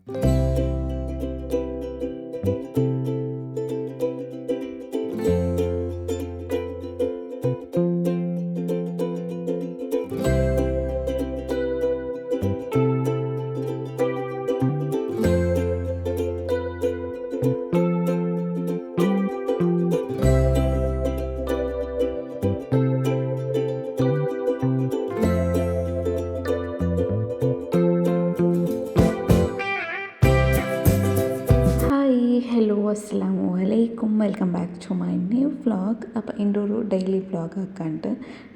Hi hello അസ്സലാമു അലൈക്കും welcome back to my new vlog. അപ്പോൾ എൻ്റെ ഒരു ഡെയിലി വ്ളോഗ് ആക്കാണ്ട്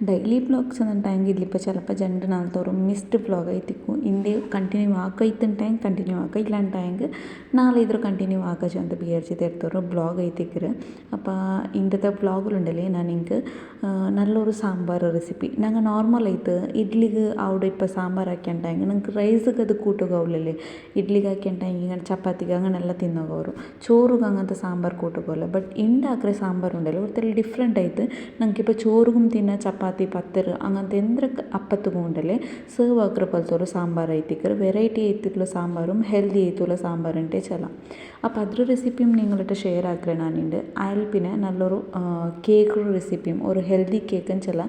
ഡെയിಲಿ വ്ളോഗ്സ് എന്നുണ്ടെങ്കിൽ ഇതിലിപ്പോൾ ചിലപ്പോൾ 2 നാൾ തോറും മിസ്ഡ് വ്ളോഗ് ആയിത്തിക്കും ಇಂದೇ ಕಂಟಿನ್ಯೂ ಆಕೈತಂಟಾಯಂಗೆ ಕಂಟಿನ್ಯೂ ಆಕ ಇಲ್ಲಾಂಟಾಯಂಗೆ ನಾಳೆ ಇದ್ರ ಕಂಟಿನ್ಯೂ ಆಕಚು ಅಂತ ಬಿಯರ್ಚಿ ತೆರ್ತವರು ಬ್ಲಾಗ್ ಐತಿಕ್ಕರು. അപ്പോൾ ഇന്നത്തെ വ്ളോഗിലുണ്ടല്ലേ ഞാൻ നിങ്ങൾക്ക് നല്ലൊരു സാമ്പാർ റെസിപ്പി ഞങ്ങൾ നോർമലായിട്ട് ഇഡ്ലിക്ക് അവിടെ ഇപ്പോൾ സാമ്പാർ ആക്കിയിട്ടുണ്ടെങ്കിൽ നിങ്ങൾക്ക് റൈസൊക്കെ അത് കൂട്ടുകയില്ലല്ലേ. ഇഡ്ലിಗೆ ಹಾಕ್ಯಂಟಾಗಿ ಈಗ ಚಪಾತಿಗೆ അങ്ങനെಲ್ಲ ತಿನ್ನೋಗವರು ചോറുಗೆ അങ്ങനത്തെ സാമ്പാർ കൂട്ടുകയില്ല. ಬಟ್ ಇಂಡಾಕ್ರೆ ಸಾಂಬಾರು ಉಂಡಲ್ಲ ಒತ್ತಲ್ಲಿ ಡಿಫ್ರೆಂಟ್ ಆಯ್ತು. നമുക്കിപ്പോൾ ചോറും തിന്ന ചപ്പാത്തി പത്തറ് അങ്ങനത്തെ എന്തൊക്കെ അപ്പത്തും ഉണ്ടല്ലേ ಸೇವ್ ಆಕ್ರ ಪಲ್ಸೋರು ಸಾಂಬಾರು ಐತಿಕ್ಕರು വെറൈറ്റി ആയിട്ടുള്ള സാമ്പാറും ഹെൽത്തി ആയിട്ടുള്ള സാമ്പാറുണ്ടേ ചില. അപ്പോൾ അതൊരു റെസിപ്പിയും നിങ്ങളിട്ട് ഷെയർ ആക്കുക ഞാനുണ്ട്. അതിൽ പിന്നെ നല്ലൊരു കേക്ക് റെസിപ്പിയും ഒരു ഹെൽത്തി കേക്കും ചില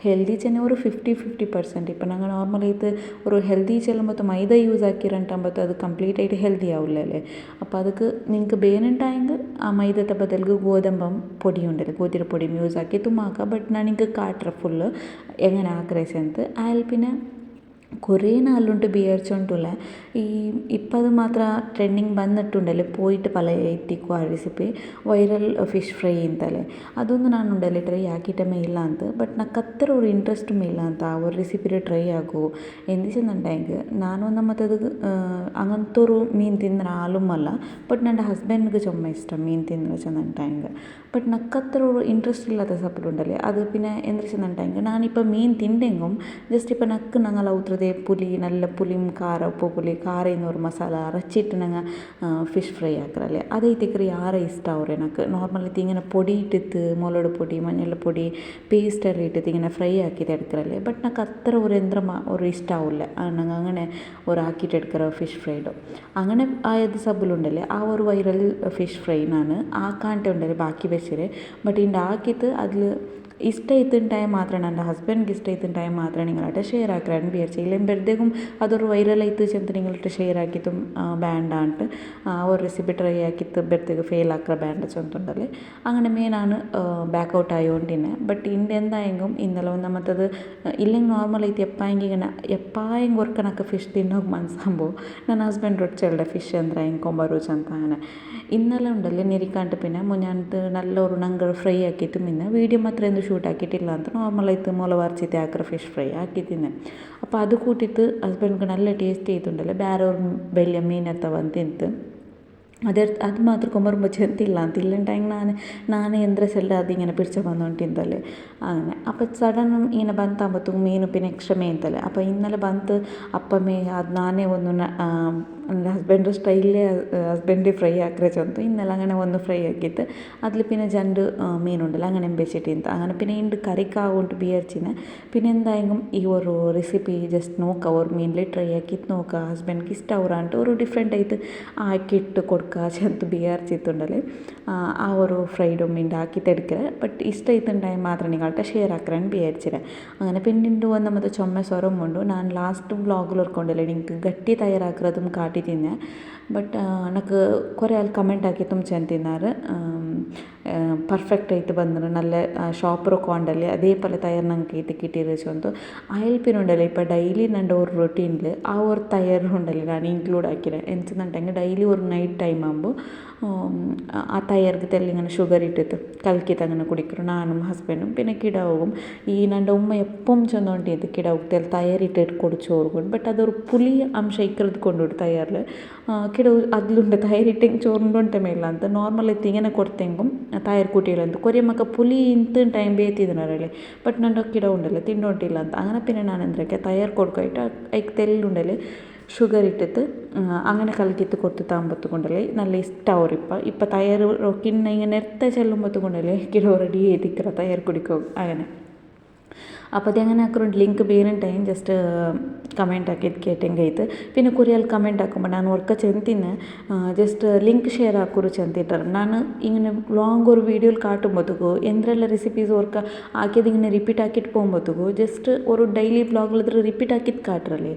ഹെൽത്തി ചെന്നെ ഒരു 50-50%. ഇപ്പോൾ ഞങ്ങൾ നോർമലായിട്ട് ഒരു ഹെൽത്തി ചെല്ലുമ്പോൾ മൈദ യൂസ് ആക്കിರಂಟಾകുമ്പോൾ അത് കംപ്ലീറ്റ് ആയിട്ട് ഹെൽത്തി ആവില്ലല്ലേ. അപ്പോൾ ಅದಕ್ಕೆ നിങ്ങൾക്ക് ಬೇನುಂಟಾയെങ്കിൽ ಆ ಮೈದದ ಬದಲಿಗೆ ಗೋಧಂಬ പൊടി ഉണ്ടല്ലോ ഗോതിര പൊടിയും യൂസ് ആക്കി തുമ്മാക്കുക. ബട്ട് ഞാൻ നിങ്ങൾക്ക് കാട്ടറ ഫുള്ള് എങ്ങനെ ആക്രേസ് ಅಂತ. അതിൽ പിന്നെ കുറേ നാളുണ്ട് വിചാരിച്ചോണ്ടുള്ള ഈ ഇപ്പം അത് മാത്രം ട്രെൻഡിങ് വന്നിട്ടുണ്ടല്ലേ പോയിട്ട് പല എത്തിക്കും ആ റെസിപ്പി ವೈರಲ್ ಫಿಶ್ ಫ್ರೈ ಅಂತಲೇ ಅದೊಂದು ನಾನು ಉಂಡಲ್ಲಿ ಟ್ರೈ ಆಕಿಟ್ಟಮೇ ಇಲ್ಲ ಅಂತ. ಬಟ್ నాకు ಅತ್ರ ഒരു ಇಂಟ್ರೆಸ್റ്റും ಇಲ್ಲ ಅಂತ ആ ഒരു റെസിപ്പിയിൽ ട്രൈ ആക്കൂ എന്തിച്ചെന്നുണ്ടെങ്കിൽ ನಾನು ನಮ್ಮದು അങ്ങനത്തെ ഒരു മീൻ തിന്നുന്ന ആളുമല്ല. ബട്ട് എൻ്റെ ഹസ്ബൻഡിന് ചുമ്മാ ഇഷ്ടം മീൻ തിന്നു വെച്ചെന്നുണ്ടെങ്കിൽ. ബട്ട് നക്കത്ര ഒരു ഇൻട്രസ്റ്റ് ഇല്ലാത്ത സപ്പോർട്ടുണ്ടല്ലേ അത് പിന്നെ എന്ത് വെച്ചെന്നുണ്ടെങ്കിൽ ഞാനിപ്പോൾ മീൻ തിണ്ടെങ്കും ജസ്റ്റ് ഇപ്പോൾ നക്ക് ഞങ്ങൾ ഔത്രതേ പുളി നല്ല പുളിയും കാര ഉപ്പ് പുളി കാര എന്നൊരു മസാല അരച്ചിട്ട് ഞങ്ങൾ ഫിഷ് ഫ്രൈ ആക്കറല്ലേ അതೈತಿಕ್ರಿ ಯಾರ ಇಷ್ಟ ಅವ್ರೆ ನನಗೆ നോർമലായിട്ട് ഇങ്ങനെ പൊടി ഇട്ടിട്ട് മുളക് പൊടി മഞ്ഞൾപ്പൊടി പേസ്റ്റെല്ലാം ഇട്ടിട്ട് ഇങ്ങനെ ഫ്രൈ ആക്കിയിട്ട് എടുക്കറല്ലേ. ബട്ട് ನನಗೆ അത്ര ഒരു ഒരു ഇഷ്ടമാവില്ല ഞങ്ങൾ അങ്ങനെ ഒരു ആക്കിയിട്ട് എടുക്കറ ഫിഷ് ഫ്രൈഡ് അങ്ങനെ ആയത് സബിലുണ്ടല്ലേ ആ ഒരു വൈറൽ ഫിഷ് ഫ്രൈ ನಾನು ആക്കാണ്ട് ഉണ്ടല്ലേ ബാക്കി വെച്ചിട്ട്. ബട്ട് ഇതിൻ്റെ ആക്കിയിട്ട് അതിൽ ಇಷ್ಟ ಇತ್ತಿನ ಟೈಮ್ ಮಾತ್ರ ನನ್ನ ಹಸ್ಬೆಂಡ್ಗೆ ಇಷ್ಟ ಇತ್ತಿನ ಟೈಮ್ ಮಾತ್ರ ನಿങ്ങളായിട്ട് ഷെയർ ആക്കാൻ വിചാരിച്ചു. ಬೆಳೆದೇಗೂ അതൊരു ವೈರಲ್ ಆಯ್ತು ಅಂತ ನಿങ്ങളಾയിട്ട് ഷെയർ ആക്കിയിട്ടും ಬ್ಯಾಂಡ ಅಂಟು ഒരു റെസിപ്പി ട്രൈ ആക്കിയിട്ട് ಬೆರ್ತೆಗೆ ഫെയിൽ ആക്കുക ಬ್ಯಾಂಡ ചൊന്തുണ്ടല്ലേ അങ്ങനെ മെയിനാണ് ബാക്ക് ഔട്ട് ആയോണ്ടിന്നെ. ബട്ട് ഇൻ്റെ എന്തായെങ്കും ഇന്നലെ നമ്മത്തത് ഇല്ലെങ്കിൽ നോർമലായിട്ട് എപ്പായെങ്കിൽ ഇങ്ങനെ എപ്പായെങ്കിൽ ഒരു കണക്ക് ഫിഷ് തിന്നೋಗಿ ಮನ್ಸಾಂಬೋ ನನ್ನ ಹಸ್ಬೆಂಡ್ ರೊಚ್ಚಲ್ಡೆ ಫಿಶ್ ಅಂದ್ರೆ ಹೆಂಗೆ ಕೊಂಬರೋಚ್ ಅಂತ അങ്ങനെ ഇന്നലെ ഉണ്ടല്ലേ ನೆರಿಕಾಂಟು പിന്നെ മുഞ്ഞാനത്ത് നല്ലൊരു ನಂಗಳು ಫ್ರೈ ಆಕಿತ್ತು ಮಿನ್ನ ವೀಡಿಯೋ ಮಾತ್ರ ಎಂದು ಶೂಟ್ ಹಾಕಿಟ್ಟಿಲ್ಲ ಅಂತ നോർമലായിട്ട് മുള വരച്ചിട്ട് ആക്കിற ഫിഷ് ഫ്രൈ ആക്കിത്തിന്നെ. അപ്പോൾ അത് കൂട്ടിയിട്ട് ഹസ്ബൻഡിಗೆ നല്ല ಟೇಸ್ಟಿ ಆಯ್ತುಂಡಲ್ಲ ಬೇರೆ ಅವ್ರ ಬೆಳ್ಳಿಯ ಮೀನು ಇರ್ತಾವ ಅಂತ ತಿಂತು അത് മാത്രം കൊമ്പറുമ്പോ ചെന്തില്ല ಅಂತಿಲ್ಲಂಟಾಗಿ ನಾನು ಎಂದ್ರೆಸೆಲ್ಲ അതിങ്ങനെ പിടിച്ച് വന്നുകൊണ്ടിരുന്നല്ലേ അങ്ങനെ. അപ്പോൾ സഡൻ ഇങ്ങനെ ಬಂತಾಂಬತ್ತು ಮೀನು പിന്നെ ಎಕ್ಸ್ಟ್ರಾ ಮೇಂತല്ലേ. അപ്പോൾ ഇന്നലെ ಬಂತು ಅಪ್ಪಮೇ ಅದು ನಾನೇ ಒಂದು എൻ്റെ ഹസ്ബൻഡ് സ്റ്റൈലിലെ ഹസ്ബൻഡ് ഫ്രൈ ആക്കുക ചെന്നു ഇന്നലെ അങ്ങനെ ഒന്ന് ഫ്രൈ ആക്കിയിട്ട് അതിൽ പിന്നെ 2 മീനുണ്ടല്ലോ അങ്ങനെ വെച്ചിട്ട് അങ്ങനെ പിന്നെ ഇണ്ട് കറിക്കാവുകൊണ്ട് വിചാരിച്ചിന്. പിന്നെ എന്തായെങ്കിലും ഈ ഒരു റെസിപ്പി ജസ്റ്റ് നോക്കുക ഒരു മീനിൽ ട്രൈ ആക്കിയിട്ട് നോക്കുക ഹസ്ബൻഡിಗೆ ಇಷ್ಟ ಅವರಂಟು ഒരു ഡിഫറെൻ്റ് ആയിട്ട് ആക്കിയിട്ട് കൊടുക്കുക ചെന്ന് വിചാരിച്ചിട്ടുണ്ടല്ലേ ആ ഒരു ഫ്രൈഡ് മീൻ ആക്കിയിട്ട് എടുക്കുക. ബട്ട് ഇഷ്ട ആയിട്ടുണ്ടായി മാത്രം നിങ്ങളായിട്ട് ഷെയർ ആക്കാൻ വിചാരിച്ചില്ല. അങ്ങനെ പിന്നിട്ട് വന്ന് നമ്മുടെ ചുമ സ്വരം കൊണ്ട് ഞാൻ ലാസ്റ്റ് വ്ളോഗിൽ ഓർക്കൊണ്ടല്ലേ എനിക്ക് ಗಟ್ಟಿ തയ്യാറാക്കുന്നതും കാട്ടിത്തിന്നെ. ബട്ട് എനിക്ക് കുറേ ആൾ കമൻറ്റ് ആക്കിയിട്ടും ചെന്നിരുന്നാറ് ಪರ್ಫೆಕ್ಟ್ ಆಯ್ತು ಬಂದರು നല്ല ഷോപ്പറൊക്കെ ഉണ്ടല്ലേ അതേപോലെ തയ്യാർ ഞങ്ങൾക്ക് കിട്ടിയത് ചൊന്തു. അതിൽ പിന്നെ ഉണ്ടല്ലോ ഇപ്പോൾ ഡെയിലി എൻ്റെ ഒരു റൊട്ടീനിൽ ആ ഒരു തയ്യാറുണ്ടല്ലോ ഞാൻ ഇൻക്ലൂഡ് ആക്കിയത് എന്തെന്നുണ്ടെങ്കിൽ ഡെയിലി ഒരു നൈറ്റ് ടൈം ആകുമ്പോൾ ആ തയ്യാർക്ക് തെല്ലിങ്ങനെ ഷുഗർ ഇട്ടിട്ട് കലക്കിയിട്ട് അങ്ങനെ കുടിക്കണം ഞാനും ഹസ്ബൻഡും പിന്നെ കിടാവും. ഈ എൻ്റെ ഉമ്മ എപ്പം ചെന്നുകൊണ്ടിരുന്നത് കിടാവും തയ്യാറിട്ടിട്ട് കുടിച്ചു ഓർക്കും. ബട്ട് അതൊരു പുളി അംശ ഇക്കറത് കൊണ്ടുപോയിട്ട് തയ്യാറിൽ കിടവ് അതിലുണ്ട് തയ്യാറിട്ടെങ്കിൽ ചോറുണ്ടോണ്ടേ മേല ಅಂತ ನಾರ್ಮಲ್ ಇങ്ങനെ ಕೊಡ್ತೆಂಗು ತಯಾರು ಕೂಟಿಲ್ಲ ಕೊರಿಯ ಮಕ್ಕ ಪುಲಿ ಇಂತ ಟೈಮ್ ಬೇಯ್ತಿದ್ನರಲ್ಲಿ. ಬಟ್ ನನ್ನ ಕಿಡ ಉಂಡಲ್ಲ ತಿಂಡೊಂಟಿಲ್ಲ ಅಂತ അങ്ങനെ പിന്നെ ഞാൻ എന്തൊക്കെ തയ്യാർ കൊടുക്കായിട്ട് അതിക്ക് തെല്ലുണ്ടല്ലേ ഷുഗർ ഇട്ടിട്ട് അങ്ങനെ കലക്കിയിട്ട് കൊടുത്തിട്ടാകുമ്പോൾ കൊണ്ടല്ലേ നല്ല ഇഷ്ടമാവും. ഇപ്പം തയ്യാർ കിണ്ണ ഇങ്ങനെ നേരത്തെ ചെല്ലുമ്പോൾ കൊണ്ടല്ലേ കിടോ റെഡി ചെയ്തിരിക്കുക തയ്യാർ കുടിക്കും അങ്ങനെ. അപ്പോൾ അതെങ്ങനെ ಹಾಕೊಂಡು ಲಿಂಕ್ ಬೇರೆ ಟೈಮ್ ಜಸ್ಟ್ ಕಮೆಂಟ್ ಹಾಕಿದ್ದು ಕೇಟಂಗೈತೆ പിന്നെ കുറേ ആൾ കമൻറ്റ് ആക്കുമ്പോൾ ನಾನು ಒರ್ಕ ചെന്തിന് ജസ്റ്റ് ലിങ്ക് ഷെയർ ആക്കൂರು ചെന്തിട്ടാറ് ನಾನು ഇങ്ങനെ ಲಾಂಗ್ ഒരു വീഡിയോയിൽ കാട്ടുമ്പോഴത്തേക്കു എന്തെല്ലാം റെസിപ്പീസ് ഓർക്ക ആക്കിയത് ഇങ്ങനെ റിപ്പീറ്റ് ആക്കിയിട്ട് പോകുമ്പോഴത്തേക്കു ജസ്റ്റ് ഒരു ഡೈಲಿ ಬ್ಲಾಗ್ಲದ್ರ ರಿಪೀಟ್ ಆಕಿದ್ದು ಕಾಟ್ರಲ್ಲಿ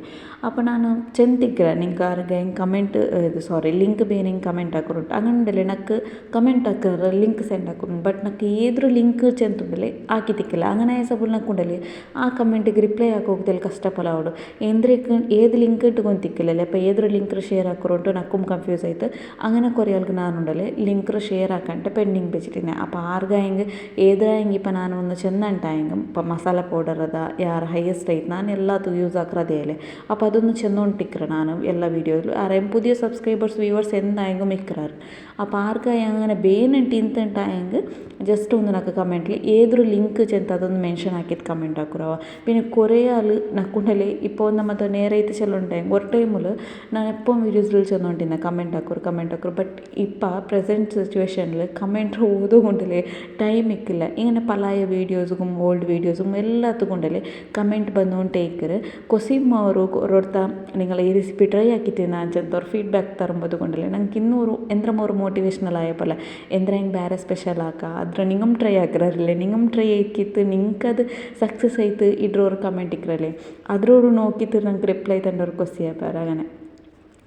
അപ്പോൾ ನಾನು ചെന്തിಕ್ಕರ ನಿಂಗೆ ಆರ್ಗೆ ಹಿಂಗೆ ಕಮೆಂಟ್ ಇದು ಸಾರಿ ಲಿಂಕ್ ಬೇರೆ ಹಿಂಗೆ ಕಮೆಂಟ್ ಹಾಕೋರುಂಟು അങ്ങനെയുണ്ടല്ലേ ನಕ್ಕೆ ಕಮೆಂಟ್ ಹಾಕೋರು ಲಿಂಕ್ ಸೆಂಡ್ ಹಾಕೋರುಂಟು ಬಟ್ ನಕ್ಕೆ ಏದ್ರ ಲಿಂಕ್ ಚೆಂದುಂಡಲೆ ಹಾಕಿತಿಕ್ಕಿಲ್ಲ അങ്ങനെ സബുൽ നക്കുണ്ടല്ലേ ആ കമൻറ്റിಗೆ ರಿಪ್ಲೈ ಹಾಕೋಗ್ದಲ್ಲಿ ಕಷ್ಟಪಲ್ಲ ಅವಡು ಎಂದ್ರಕ್ಕೆ ഏത് ലിങ്ക് ഇട്ടുകൊണ്ടിരിക്കില്ലല്ലേ അപ്പോൾ ഏതൊരു ലിങ്ക് ഷെയർ ആക്കുറുണ്ട് നക്കും കൺഫ്യൂസ് ആയിട്ട് അങ്ങനെ കുറേ ആൾക്ക് നാനുണ്ടല്ലേ ലിങ്ക് ഷെയർ ആക്കാണ്ട് പെൻഡിങ് വെച്ചിട്ടിന്നെ അപ്പോൾ ആർಗಾയെങ്കിൽ ഏതായെങ്കിൽ ഇപ്പോൾ ನಾನು ಒಂದು ಚೆಂದಂಟಾയെങ്കിൽ ഇപ്പോൾ ಮಸಾಲ ಪೌಡರ್ ಅದ ಯಾರು ಹೈಯೆಸ್ಟ್ ಐತೆ ನಾನು ಎಲ್ಲದು ಯೂಸ್ ಆಕ್ರದೇ ಅಲ್ಲೇ അപ്പോൾ അതൊന്ന് ചെന്നോണ്ടിരിക്കറ ನಾನು ಎಲ್ಲ വീഡിയോയിലും ആരെയും പുതിയ സബ്സ്ക്രൈബേഴ്സ് വ്യൂവേഴ്സ് എന്തായെങ്കിൽ മിക്കറാറ് അപ്പോൾ ആർക്കായി അങ്ങനെ ಬೇನಂಟು ಇಂತಂಟಾയെങ്കിൽ ജസ്റ്റ് ഒന്ന് നക്ക് കമൻറ്റിൽ ഏതൊരു ലിങ്ക് ചെന്ന് അതൊന്ന് മെൻഷൻ ആക്കിയിട്ട് കമൻറ്റ് ആക്കുറവ പിന്നെ കുറേ ആൾ നക്കുണ്ടല്ലേ ഇപ്പോൾ നമ്മത്തെ നേരത്തെ ചെല്ലുണ്ടായെങ്കിൽ ഒരു ടൈമിൽ ನಾನು എപ്പം വീഡിയോസിൽ ചെന്നുകൊണ്ടിരുന്ന കമൻറ്റ് ആക്കുറ് ബട്ട് ഇപ്പോൾ പ്രസൻറ്റ് സിറ്റുവേഷനിൽ കമൻറ്റ് ഓതുകൊണ്ടല്ലേ ടൈം ഇക്കില്ല ഇങ്ങനെ പലായ വീഡിയോസും ഓൾഡ് വീഡിയോസും എല്ലാത്തും കൊണ്ടല്ലേ കമൻറ്റ് ಬಂದುകൊണ്ടേക്കറ് കൊസിം ಅವರು ഒരിടത്ത നിങ്ങൾ ഈ റെസിപ്പി ട്രൈ ആക്കിയിട്ട് ನಾನು ചെന്നൊരു ഫീഡ്ബാക്ക് തരുമ്പോൾ കൊണ്ടല്ലേ ഞങ്ങൾക്ക് ಇನ್ನೂರು ಎಂದ್ರಮ ഒരു മോട്ടിവേഷണൽ ആയപ്പോൾ ಎಂದ್ರ ಹಿಂಗೆ ಬೇರೆ ಸ್ಪೆಷಲ್ ಆಕ ಅದ್ರ ನಿಂಗಮ್ ಟ್ರೈ ಹಾಕಿರಲ್ಲ ನಿಂಗಮ್ ಟ್ರೈ ಆಕಿತ್ತು ನಿಂಕದು ಸಕ್ಸಸ್ ಆಯ್ತು ಇಡ್ರೋರು ಕಮೆಂಟ್ ಇಕ್ರಲ್ಲೇ ಅದ್ರವ್ರು ನೋಕಿತ್ತು ನಂಗೆ ರಿಪ್ಲೈ ತಂಡವ್ರು ಕೊಸಿ ಆಪಾರ അങ്ങനെ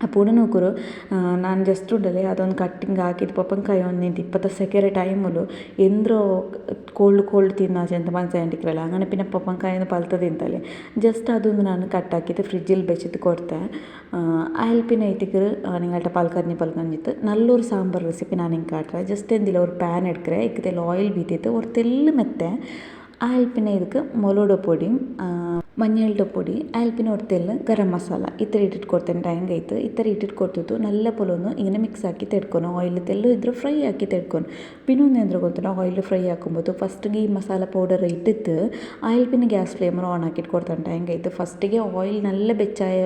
അപ്പോൾ നോക്കുರು ನಾನು ಜಸ್ಟ್ ಉಂಡಲೆ ಅದೊಂದು ಕಟ್ಟಿಂಗ್ ಹಾಕಿದ್ದು ಪಪ್ಪನ ಕೈ ಒಂದು ನಿಂತು 20 ಸೆಕೆಂಡ್ ಟೈಮಲು ಎಂದ್ರೋ ಕೋಲ್ಡ್ ತಿನ್ನಾಚೆ ಅಂತ ಮನ್ಸಂಡಿಕ್ರಲ್ಲ അങ്ങനെ പിന്നെ പപ്പൻ കയ്യിൽ പലത്ത് തിന്നല്ലേ ജസ്റ്റ് അതൊന്ന് ನಾನು കട്ടാക്കിയിട്ട് ഫ്രിഡ്ജിൽ വെച്ചിട്ട് കൊടുത്തേ അതിൽ പിന്നെ ഇതിക്ക് നിങ്ങളുടെ പൽക്കഞ്ഞിട്ട് നല്ലൊരു സാമ്പാർ റെസിപ്പി ഞാൻ നിങ്ങൾക്ക് കാട്ടുക ജസ്റ്റ് എന്തില്ല ഒരു പാൻ എടുക്കുക ഇക്കത്തിൽ ഓയിൽ ബീറ്റിട്ട് ഒരു തെല്ല് മെത്തെ അതിൽ പിന്നെ ಇದಕ್ಕೆ ಮೊಲೋಡ പൊടി മഞ്ഞളുടെ പൊടി അതിൽ പിന്നെ ഒരു തെല്ല് ഗരം മസാല ഇത്ര ഇട്ടിട്ട് കൊടുത്തതിന് ടൈം കഴിത്ത് ഇത്ര ഇട്ടിട്ട് കൊടുത്തിട്ട് നല്ല പോലെ ഒന്ന് ഇങ്ങനെ മിക്സ് ആക്കി തെടുക്കണം ഓയിൽ തെല്ಲು ಇದ್ರೆ ಫ್ರೈ ಆಕಿ ತೆಡ್ಕೊಂಡು പിന്നെ ഒന്ന് എന്തൊക്കെ ಗೊತ್ತಿಲ್ಲ ഓയിൽ ഫ്രൈ ആക്കുമ്പോൾ ഫസ്റ്റിಗೆ ಈ ಮಸಾല ಪೌಡರ್ ಇಟ್ಟಿತ್ತು അതിൽ പിന്നെ ഗ്യാസ് ഫ്ലെയിമർ ഓൺ ആക്കിയിട്ട് കൊടുത്തതിന് ടൈം കഴിത്ത് ഫസ്റ്റിಗೆ ഓയിൽ നല്ല ಬೆಚ್ಚಾയ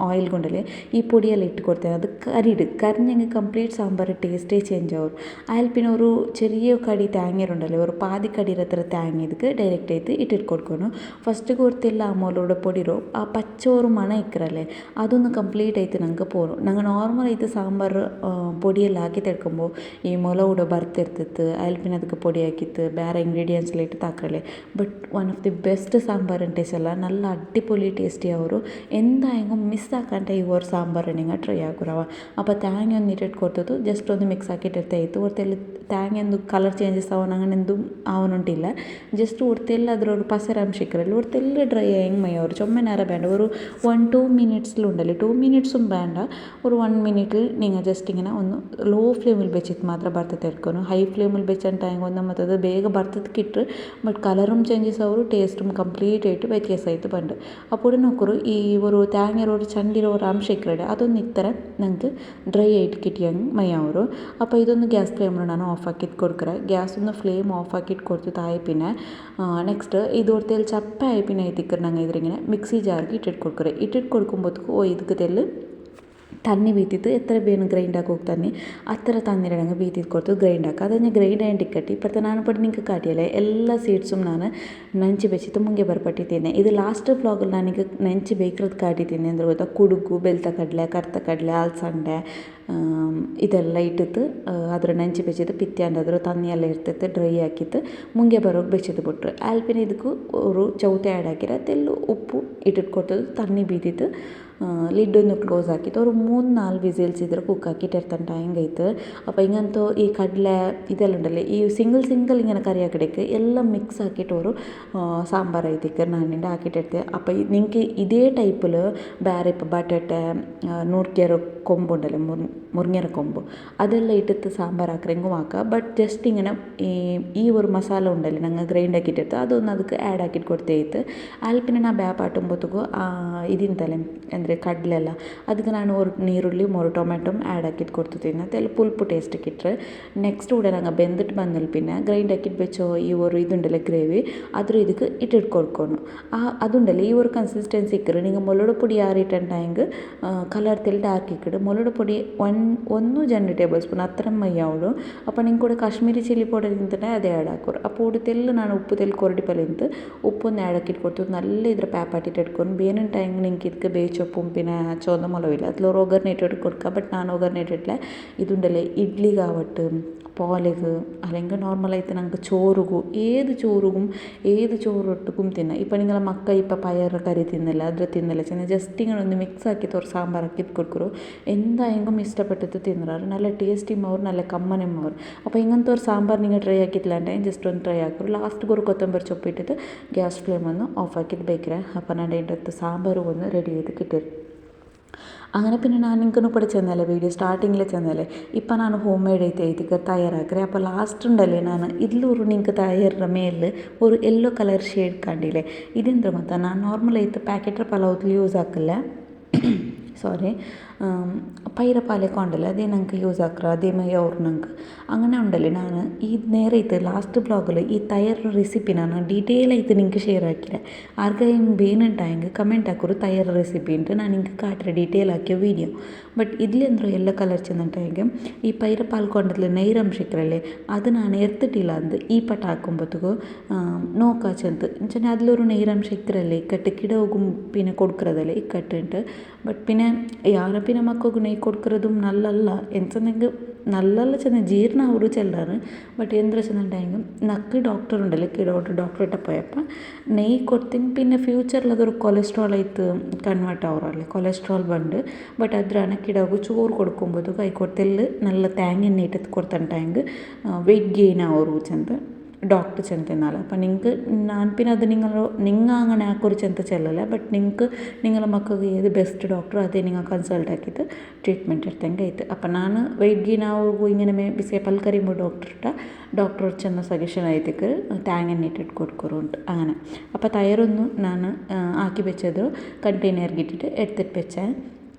ഓയിൽ കൊണ്ടല്ലേ ഈ പൊടിയെല്ലാം ഇട്ട് കൊടുത്തത് അത് കരിഞ്ഞെങ്കിൽ കംപ്ലീറ്റ് സാമ്പാർ ടേസ്റ്റേ ചേഞ്ച് ആവും അതിൽ പിന്നെ ഒരു ചെറിയ കടി തേങ്ങരുണ്ടല്ലേ ഒരു പാതി കടിയുടെ തേങ്ങ ಇದಕ್ಕೆ ಡೈರೆಕ್ಟ್ ಆಯ್ತು ಇಟ್ಟಿಟ್ಟು ಕೊಡ್ಕೊಂಡು ಫಸ್ಟಿಗೆ ಹೊರ್ತಿಲ್ಲ ಮೊಲೋಡ പൊടിರೋ ಆ പച്ചോറ് മണ ഇക്കറല്ലേ അതൊന്ന് കംപ്ലീറ്റ് ആയിട്ട് ഞങ്ങൾക്ക് പോരും ഞങ്ങൾ നോർമലായിട്ട് സാമ്പാർ പൊടിയെല്ലാം ಹಾಕಿ ತೆಡ್ಕೊമ്പോൾ ಈ ಮೊಲೋಡ ಬರ್ತಿರ್ತಿತ್ತು അതിൽ പിന്നെ ಅದಕ್ಕೆ പൊടി ಹಾಕಿತ್ತು ಬೇರೆ ಇಂಗ್ರೀಡಿಯೆಂಟ್ಸ್ ಇಟ್ಟು ತಾಕ್ರಲ್ಲೇ but one of the best sambar taste അല്ല നല്ല അടിപൊളി ടേസ്റ്റി ಅವರು എന്തായെങ്കിലും മിസ്സാക്കാണ്ട് ഈ ഒരു സാമ്പാർ നിങ്ങൾ ട്രൈ ആക്കുറവ അപ്പോൾ തേങ്ങ ഒന്ന് ഇട്ടിട്ട് കൊടുത്തത് ജസ്റ്റ് ഒന്ന് മിക്സ് ആക്കിയിട്ടിರ್ತಾಯಿತ್ತು ಹೊರತೆಲ್ಲ തേങ്ങ എന്ത് കളർ ചേഞ്ചസ് ആവാൻ അങ്ങനെ എന്തും ആവണുണ്ടില്ല ജസ്റ്റ് ಹೊರತೆಲ್ಲ ಅದರೊರು ಪಸರಂಶ ಇಕ್ಕರಲ್ಲಿ ಹೊರತೆಲ್ಲ ಡ್ರೈ ಹೆಂಗೆ മയ്യവർ ചുമ്മനേര വേണ്ട ഒരു 1-2 മിനിറ്റ്സിലുണ്ടല്ലേ 2 മിനിറ്റ്സും വേണ്ട ഒരു 1 മിനിറ്റിൽ നിങ്ങൾ ജസ്റ്റ് ഇങ്ങനെ ഒന്ന് ಲೋ ಫ್ಲೇಮಲ್ಲಿ ಬೆಚ್ಚಿತ್ತು ಮಾತ್ರ ಬರ್ತದೆ ಇಟ್ಕೊಂಡು ಹೈ ಫ್ಲೇಮಲ್ಲಿ ಬೆಚ್ಚಂಟ ಹೆಂಗೆ ಒಂದು ಮತ್ತು ಅದು ಬೇಗ ಬರ್ತದಕ್ಕಿಟ್ರು ಬಟ್ ಕಲറും ചേഞ്ചസ് ಅವರು ടേസ്റ്റും കംപ്ലീറ്റ് ആയിട്ട് വ്യത്യാസമായിട്ട് പണ്ട് അപ്പോൾ നോക്കൂ ഈ ഒരു തേങ്ങ ഒരു ചണ്ടിರೋ ഒരു ಅಂಶ ಇಕ್ಕರಡೆ ಅದೊಂದು ಇತ್ತರ ನಂಗೆ ಡ್ರೈ ಆയിട്ട് കിട്ടിയಂಗೆ മയ്യವರು അപ്പോൾ ഇതൊന്ന് ഗ്യാസ് ഫ്ലെയിമിൽ ನಾನು ಆಫ್ ಹಾಕಿಟ್ಟು ಕೊಡ್ಕರೆ ಗ್ಯಾಸ್ ಒಂದು ಫ್ಲೇಮ್ ಆಫ್ ಹಾಕಿಟ್ಟು ಕೊಡ್ತಿತ್ತು ಆಯ್ പിന്നെ ನೆಕ್ಸ್ಟ್ ಇದು ಹೊರತೆಲ್ಲಿ ಚಪ್ಪ ಆಯ್ പിന്നെ ഇതിക്കർ ನಂಗೆ ഇങ്ങനെ മിക്സി ജാർക്ക് ഇട്ടിട്ട് കൊടുക്കರೆ ഇട്ടിട്ട് കൊടുക്കുമ്പോഴത്തേക്ക് ಇದಕ್ಕೆ തെല്ല് തന്നി ബീത്തിത്ത് എത്ര വേണം ഗ്രൈൻഡ് ആക്കി ಹೋಗ್ತಾನೆ അത്ര തന്നിരടങ്ങ് ബീത്തിട്ട് കൊടുത്ത് ഗ്രൈൻഡ് ആക്കുക അത് ഞാൻ ഗ്രൈൻഡ് ആയിട്ട് ഇക്കട്ടി ഇപ്പോഴത്തെ ನಾನು ಪಟ್ಟು ನಿಂಗೆ ಕಾಟಿಯಲ್ಲೇ ಎಲ್ಲ ಸೀಡ್സും ನಾನು ನೆಂಚಿ ಬೆಚ್ಚಿತ್ತು ಮುಂಗೆ ಬರ್ಪಟ್ಟಿದ್ದೇನೆ ಇದು ಲಾಸ್ಟ್ ವ್ಲಾಗಲ್ಲಿ ನನಗೆ ನೆಂಚಿ ಬೇಕಿರೋದು ಕಾಟಿದ್ದೀನಿ ಅಂದ್ರೆ ಗೊತ್ತಾ ಕುಡುಗು ಬೆಳ್ತ ಕಡಲೆ ಕರ್ತ ಕಡಲೆ ಅಲಸಂಡೆ ಇದೆಲ್ಲ ಇಟ್ಟಿತ್ತು ಅದ್ರ ನೆಂಚಿ ಬೆಚ್ಚಿದ್ದು ಪಿತ್ಯಾಂಡ ಅದ್ರ ತಣ್ಣಿಯೆಲ್ಲ ಇರ್ತಿತ್ತು ಡ್ರೈ ಹಾಕಿತ್ತು ಮುಂಗೆ ಬರೋಕೆ ಬೆಚ್ಚಿದ್ದು ಬಿಟ್ರು ಆಲ್ಪಿನ ಇದಕ್ಕೂ ಅವರು ಚೌತೆ ಆ್ಯಡ್ ಹಾಕಿರ ತೆಲ್ಲು ಉಪ್ಪು ಇಟ್ಟಿಟ್ಟು ಕೊಡ್ತದ್ದು ತಣ್ಣಿ ಬೀದಿತ್ತು ಲಿಡ್ಡೊಂದು ಕ್ಲೋಸ್ ಹಾಕಿತ್ತು ಅವರು 3-4 ವಿಸಿಲ್ಸ್ ಇದ್ರೆ ಕುಕ್ ಹಾಕಿಟ್ಟಿರ್ತಾನೆ ಹೆಂಗೈತೆ അപ്പോൾ ഇങ്ങനത്തെ ഈ കടല ഇതെല്ലാം ഉണ്ടല്ലേ ഈ സിംഗിൾ ഇങ്ങനെ കറി ആക്കിടേക്ക് എല്ലാം മിക്സ് ആക്കിയിട്ട് ഒരു സാമ്പാർ ആയിത്തേക്ക് നാനിൻ്റെ ആക്കിയിട്ടെടുത്ത് അപ്പോൾ നിങ്ങൾക്ക് ഇതേ ടൈപ്പിൽ ಬೇರೆ ഇപ്പോൾ ಬಟಾಟೆ ನುಗ್ಗೆರ കൊമ്പുണ്ടല്ലോ മുരിങ്ങര കൊമ്പ് അതെല്ലാം ഇട്ടിട്ട് സാമ്പാർ ആക്കറെങ്കും ആക്കുക ബട്ട് ജസ്റ്റ് ഇങ്ങനെ ഈ ഒരു മസാല ഉണ്ടല്ലോ ഞങ്ങൾ ഗ്രൈൻഡ് ആക്കിയിട്ടെടുത്ത് അതൊന്ന് ಅದಕ್ಕೆ ಆ್ಯಡ್ ಹಾಕಿಟ್ಟು ಕೊಡ್ತೇಯಿತ್ತು ಅಲ್ಲಿ പിന്നെ ನಾ ಬ್ಯಾಪಾಟುಂಬತ್ತಿಗೂ ಇದಿಂತಲೆ ಅಂದರೆ ಕಡಲೆಲ್ಲ ಅದಕ್ಕೆ ನಾನು ಒಂದು ನೀರುಳ್ಳಿ 3 ಟೊಮೆಟೊ ಆ್ಯಡ್ ಹಾಕಿಟ್ಟು ಕೊಡ್ತೀನಿ ಅದೆಲ್ಲ ಪುಲ್ಪು ಟೇಸ್ಟಿಗೆ ಇಟ್ಟರೆ ನೆಕ್ಸ್ಟ್ ಕೂಡ ನಂಗೆ ಬೆಂದಿಟ್ಟು ಬಂದಲ್ಲಿ പിന്നെ ಗ್ರೈಂಡ್ ಹಾಕಿಟ್ಟು ಬೆಚ್ಚೋ ಈ ಒಂದು ಇದುಂಡಲ್ಲ ಗ್ರೇವಿ ಅದ್ರ ಇದಕ್ಕೆ ಇಟ್ಟಿಟ್ಟು ಕೊಡ್ಕೊನು അതുണ്ടല്ലേ ഈ ഒരു കൺസിസ്റ്റൻസി ഇക്കറ് നിങ്ങൾ മുളക് പൊടി ആറിയിട്ടുണ്ടെങ്കിൽ കളർ തെൽ ഡാർക്ക് ഇക്കിട് മുളക് പൊടി 1 ടേബിൾ സ്പൂൺ അത്ര മയ്യാവുള്ളൂ അപ്പോൾ നിങ്ങൾക്ക് കൂടെ കാശ്മീരി ചില്ലി പൗഡർ ತಿಂತನೆ ಅದೇ ಆ್ಯಡ್ ಹಾಕೋರು ಆ ಪೌಡರ್ ತೆಲ್ಲ ನಾನು ಉಪ್ಪು ತೆಲ್ ಕೊರಡಿಪಲ್ಲೆ ಅಂತ ಉಪ್ಪೊಂದು ಆ್ಯಡ್ ಹಾಕಿಟ್ಟು ಕೊಡ್ತೀವಿ നല്ല ಇದ್ರ ಪ್ಯಾಪಾಟಿಟ್ಟು ಇಟ್ಕೊಂಡು ಬೇನಿನ ಟೈಮ್ ನಿಂಗೆ ಇದಕ್ಕೆ ಬೇಚೊಪ್ಪು പിന്നെ ചുവന്ന മുളകില്ല അതിലൊരു ഒഗർനെ ഇട്ടിട്ട് കൊടുക്കുക ബട്ട് ನಾನು ഒഗർനെ ഇട്ടിട്ടില്ല ഇതുണ്ടല്ലേ ഇഡ്ലിಗಾവട്ട് പോലെഗ് അല്ലെങ്കിൽ നോർമലായിട്ട് ഞങ്ങൾക്ക് ചോറുಗೂ ഏത് ചോറൊട്ടുക്കും തിന്നാം ഇപ്പം നിങ്ങളെ മക്ക ഇപ്പം പയറ് കറി തിന്നില്ല അದ್ರ തിന്നില്ല ചെന്ന് ജസ്റ്റ് ഇങ്ങനെ ഒന്ന് മിക്സ് ആക്കിയിട്ട് ഒരു സാമ്പാർ ആക്കിയിട്ട് കൊടുക്കുರು എന്തായെങ്കിലും ഇഷ്ടപ്പെട്ടിട്ട് തിന്നറാറ് നല്ല ടേസ്റ്റിയും നല്ല കമ്മനും അപ്പോൾ ഇങ്ങനത്തെ ഒരു സാമ്പാർ നിങ്ങൾ ട്രൈ ആക്കിയിട്ടില്ലാണ്ടെങ്കിൽ ജസ്റ്റ് ಒಂದು ಟ್ರೈ ಹಾಕೋರು ಲಾಸ್ಟ್ಗೆ ഒരു ಕೊತ್ತಂಬರಿ ಸೊಪ್ಪು ಇಟ್ಟಿಟ್ಟು ಗ್ಯಾಸ್ ಫ್ಲೇಮನ್ನು ಆಫ್ ಹಾಕಿದ್ದು ಬೇಕ್ರೆ അപ്പം ನಾನು എൻ്റെ സാമ്പാർ ഒന്ന് റെഡി ചെയ്ത് കിട്ടിയത് അങ്ങനെ പിന്നെ ನಾನು ನಿಂಗೂ ಕೂಡ ಚೆನ್ನಲೆ ವೀಡಿಯೋ ಸ್ಟಾರ್ಟಿಂಗ್ಲೇ ಚೆನ್ನಲೆ ಇಪ್ಪ ನಾನು ಹೋಮ್ ಮೇಡ್ ಐತೆ ಇದಕ್ಕೆ ತಯಾರಾಕ್ರೆ അപ്പോൾ ലാസ്റ്റ് ഉണ്ടല്ലേ ನಾನು ಇಲ್ಲೂರು ನಿಂಗೆ ತಯಾರ ಮೇಲೆ ഒരു യെല്ലോ കളർ ഷೇಡ್ ಕಂಡಿಲೆ ഇതെന്ത്ര ಮತ್ತೆ ನಾನು ನಾರ್ಮಲ್ ಐತೆ ಪ್ಯಾಕೆಟ್ ಪಲಾವ್ದಲ್ಲಿ ಯೂಸ್ ಹಾಕಲ್ಲ സോറി പൈര പാലൊക്കെ ഉണ്ടല്ലോ അതേ ഞങ്ങൾക്ക് യൂസ് ആക്കുക അതേമാതിരി ಅವ್ರು ನಂಗೆ അങ്ങനെ ഉണ്ടല്ലേ ನಾನು ಈ നേരെ ಐತೆ ಲಾಸ್ಟ್ ಬ್ಲಾಗಲ್ಲಿ ಈ ತಯಾರ ರೆಸಿಪಿ ನಾನು ಡೀಟೇಲ್ ಐತೆ ನಿಂಗೆ ಶೇರ್ ಹಾಕಿರೆ ಆರ್ಗೆ ಹಿಂಗೆ ಬೇನುಂಟಾಯಂಗೆ ಕಮೆಂಟ್ ಹಾಕೋರು ತಯಾರ ರೆಸಿಪಿ ಅಂತ ನಾನು ನಿಂಗೆ ಕಾಟ್ರೆ ಡೀಟೇಲ್ ಹಾಕಿಯ ವೀಡಿಯೋ ಬಟ್ ಇಲ್ಲಿ ಅಂದ್ರೆ ಎಲ್ಲ ಕಲರ್ ಚೆಂದಂಟಾಯಂಗೆ ಈ ಪೈರ പാൽ കൊണ്ടതിൽ നെയ്രംശിക്കറല്ലേ അത് ನಾನು എടുത്തിട്ടില്ല ಅಂದು ಈ ಪಟ ಹಾಕೊಂಬತ್ತಿಗೂ നോക്കാച്ചെന്ത് എന്നുവെച്ചാൽ അതിലൊരു നെയ്രംശിക്കറല്ലേ ഇക്കട്ട് കിടവും പിന്നെ കൊടുക്കറതല്ലേ ഇക്കട്ടിട്ട് ബട്ട് പിന്നെ ಯಾರ പിന്നെ മക്കൾക്ക് നെയ്യ് കൊടുക്കുന്നതും നല്ലല്ല എന്തെന്നെങ്കിൽ നല്ലല്ല ചെന്ന് ജീർണ ಅವರು ചെല്ലാറ് ബട്ട് എന്ത് വെച്ചെന്നുണ്ടെങ്കിൽ നക്ക് ഡോക്ടർ ഉണ്ടല്ലോ ഡോക്ടർ ഇട്ട പോയപ്പോൾ നെയ്യ് കൊടുത്തിന് പിന്നെ ഫ്യൂച്ചറിൽ അതൊരു കൊളസ്ട്രോൾ ആയിട്ട് കൺവേർട്ട് ആവാറല്ലേ കൊളസ്ട്രോൾ ಬಂದು ಬಟ್ ಅದ್ರಾನ ಕಿಡಗು ಚೂರು ಕೊಡ್ಕೊಬೋದು ಕೈ ಕೊಡ್ತೆಲ್ಲ നല്ല തേങ്ങ ഇട്ടിട്ട് കൊടുത്തിട്ടുണ്ടെങ്കിൽ വെയിറ്റ് ഗെയിൻ ആവോರು ചെന്ത് ഡോക്ടർ ചെന്നിരുന്നാൽ അപ്പം നിങ്ങൾക്ക് ഞാൻ പിന്നെ അത് നിങ്ങൾ അങ്ങനെ ആക്കൊരു ചെന്ത ചെല്ലല്ല ബട്ട് നിങ്ങൾക്ക് നിങ്ങളെ മക്കൾക്ക് ഏത് ബെസ്റ്റ് ഡോക്ടർ അതേ നിങ്ങൾ കൺസൾട്ട് ആക്കിയിട്ട് ട്രീറ്റ്മെൻറ്റ് എടുത്തെങ്കിൽ ആಯ್ತು അപ്പം ನಾನು വെയിറ്റ് ಗೇನ್ ಆಗೋಗೂ ഇങ്ങനെ ಬಿಸಿ ಪಲ್ ಕರಿಮು ഡോക്ടർ ചെന്ന സജഷൻ ആയിത്തേക്ക് തേങ്ങ ഇട്ടിട്ട് കൊടുക്കുറു ഉണ്ട് അങ്ങനെ അപ്പോൾ തൈരൊന്നും ഞാൻ ആക്കി വെച്ചത് കണ്ടെയ്നർക്ക് ഇട്ടിട്ട് എടുത്തിട്ട് വെച്ചാൽ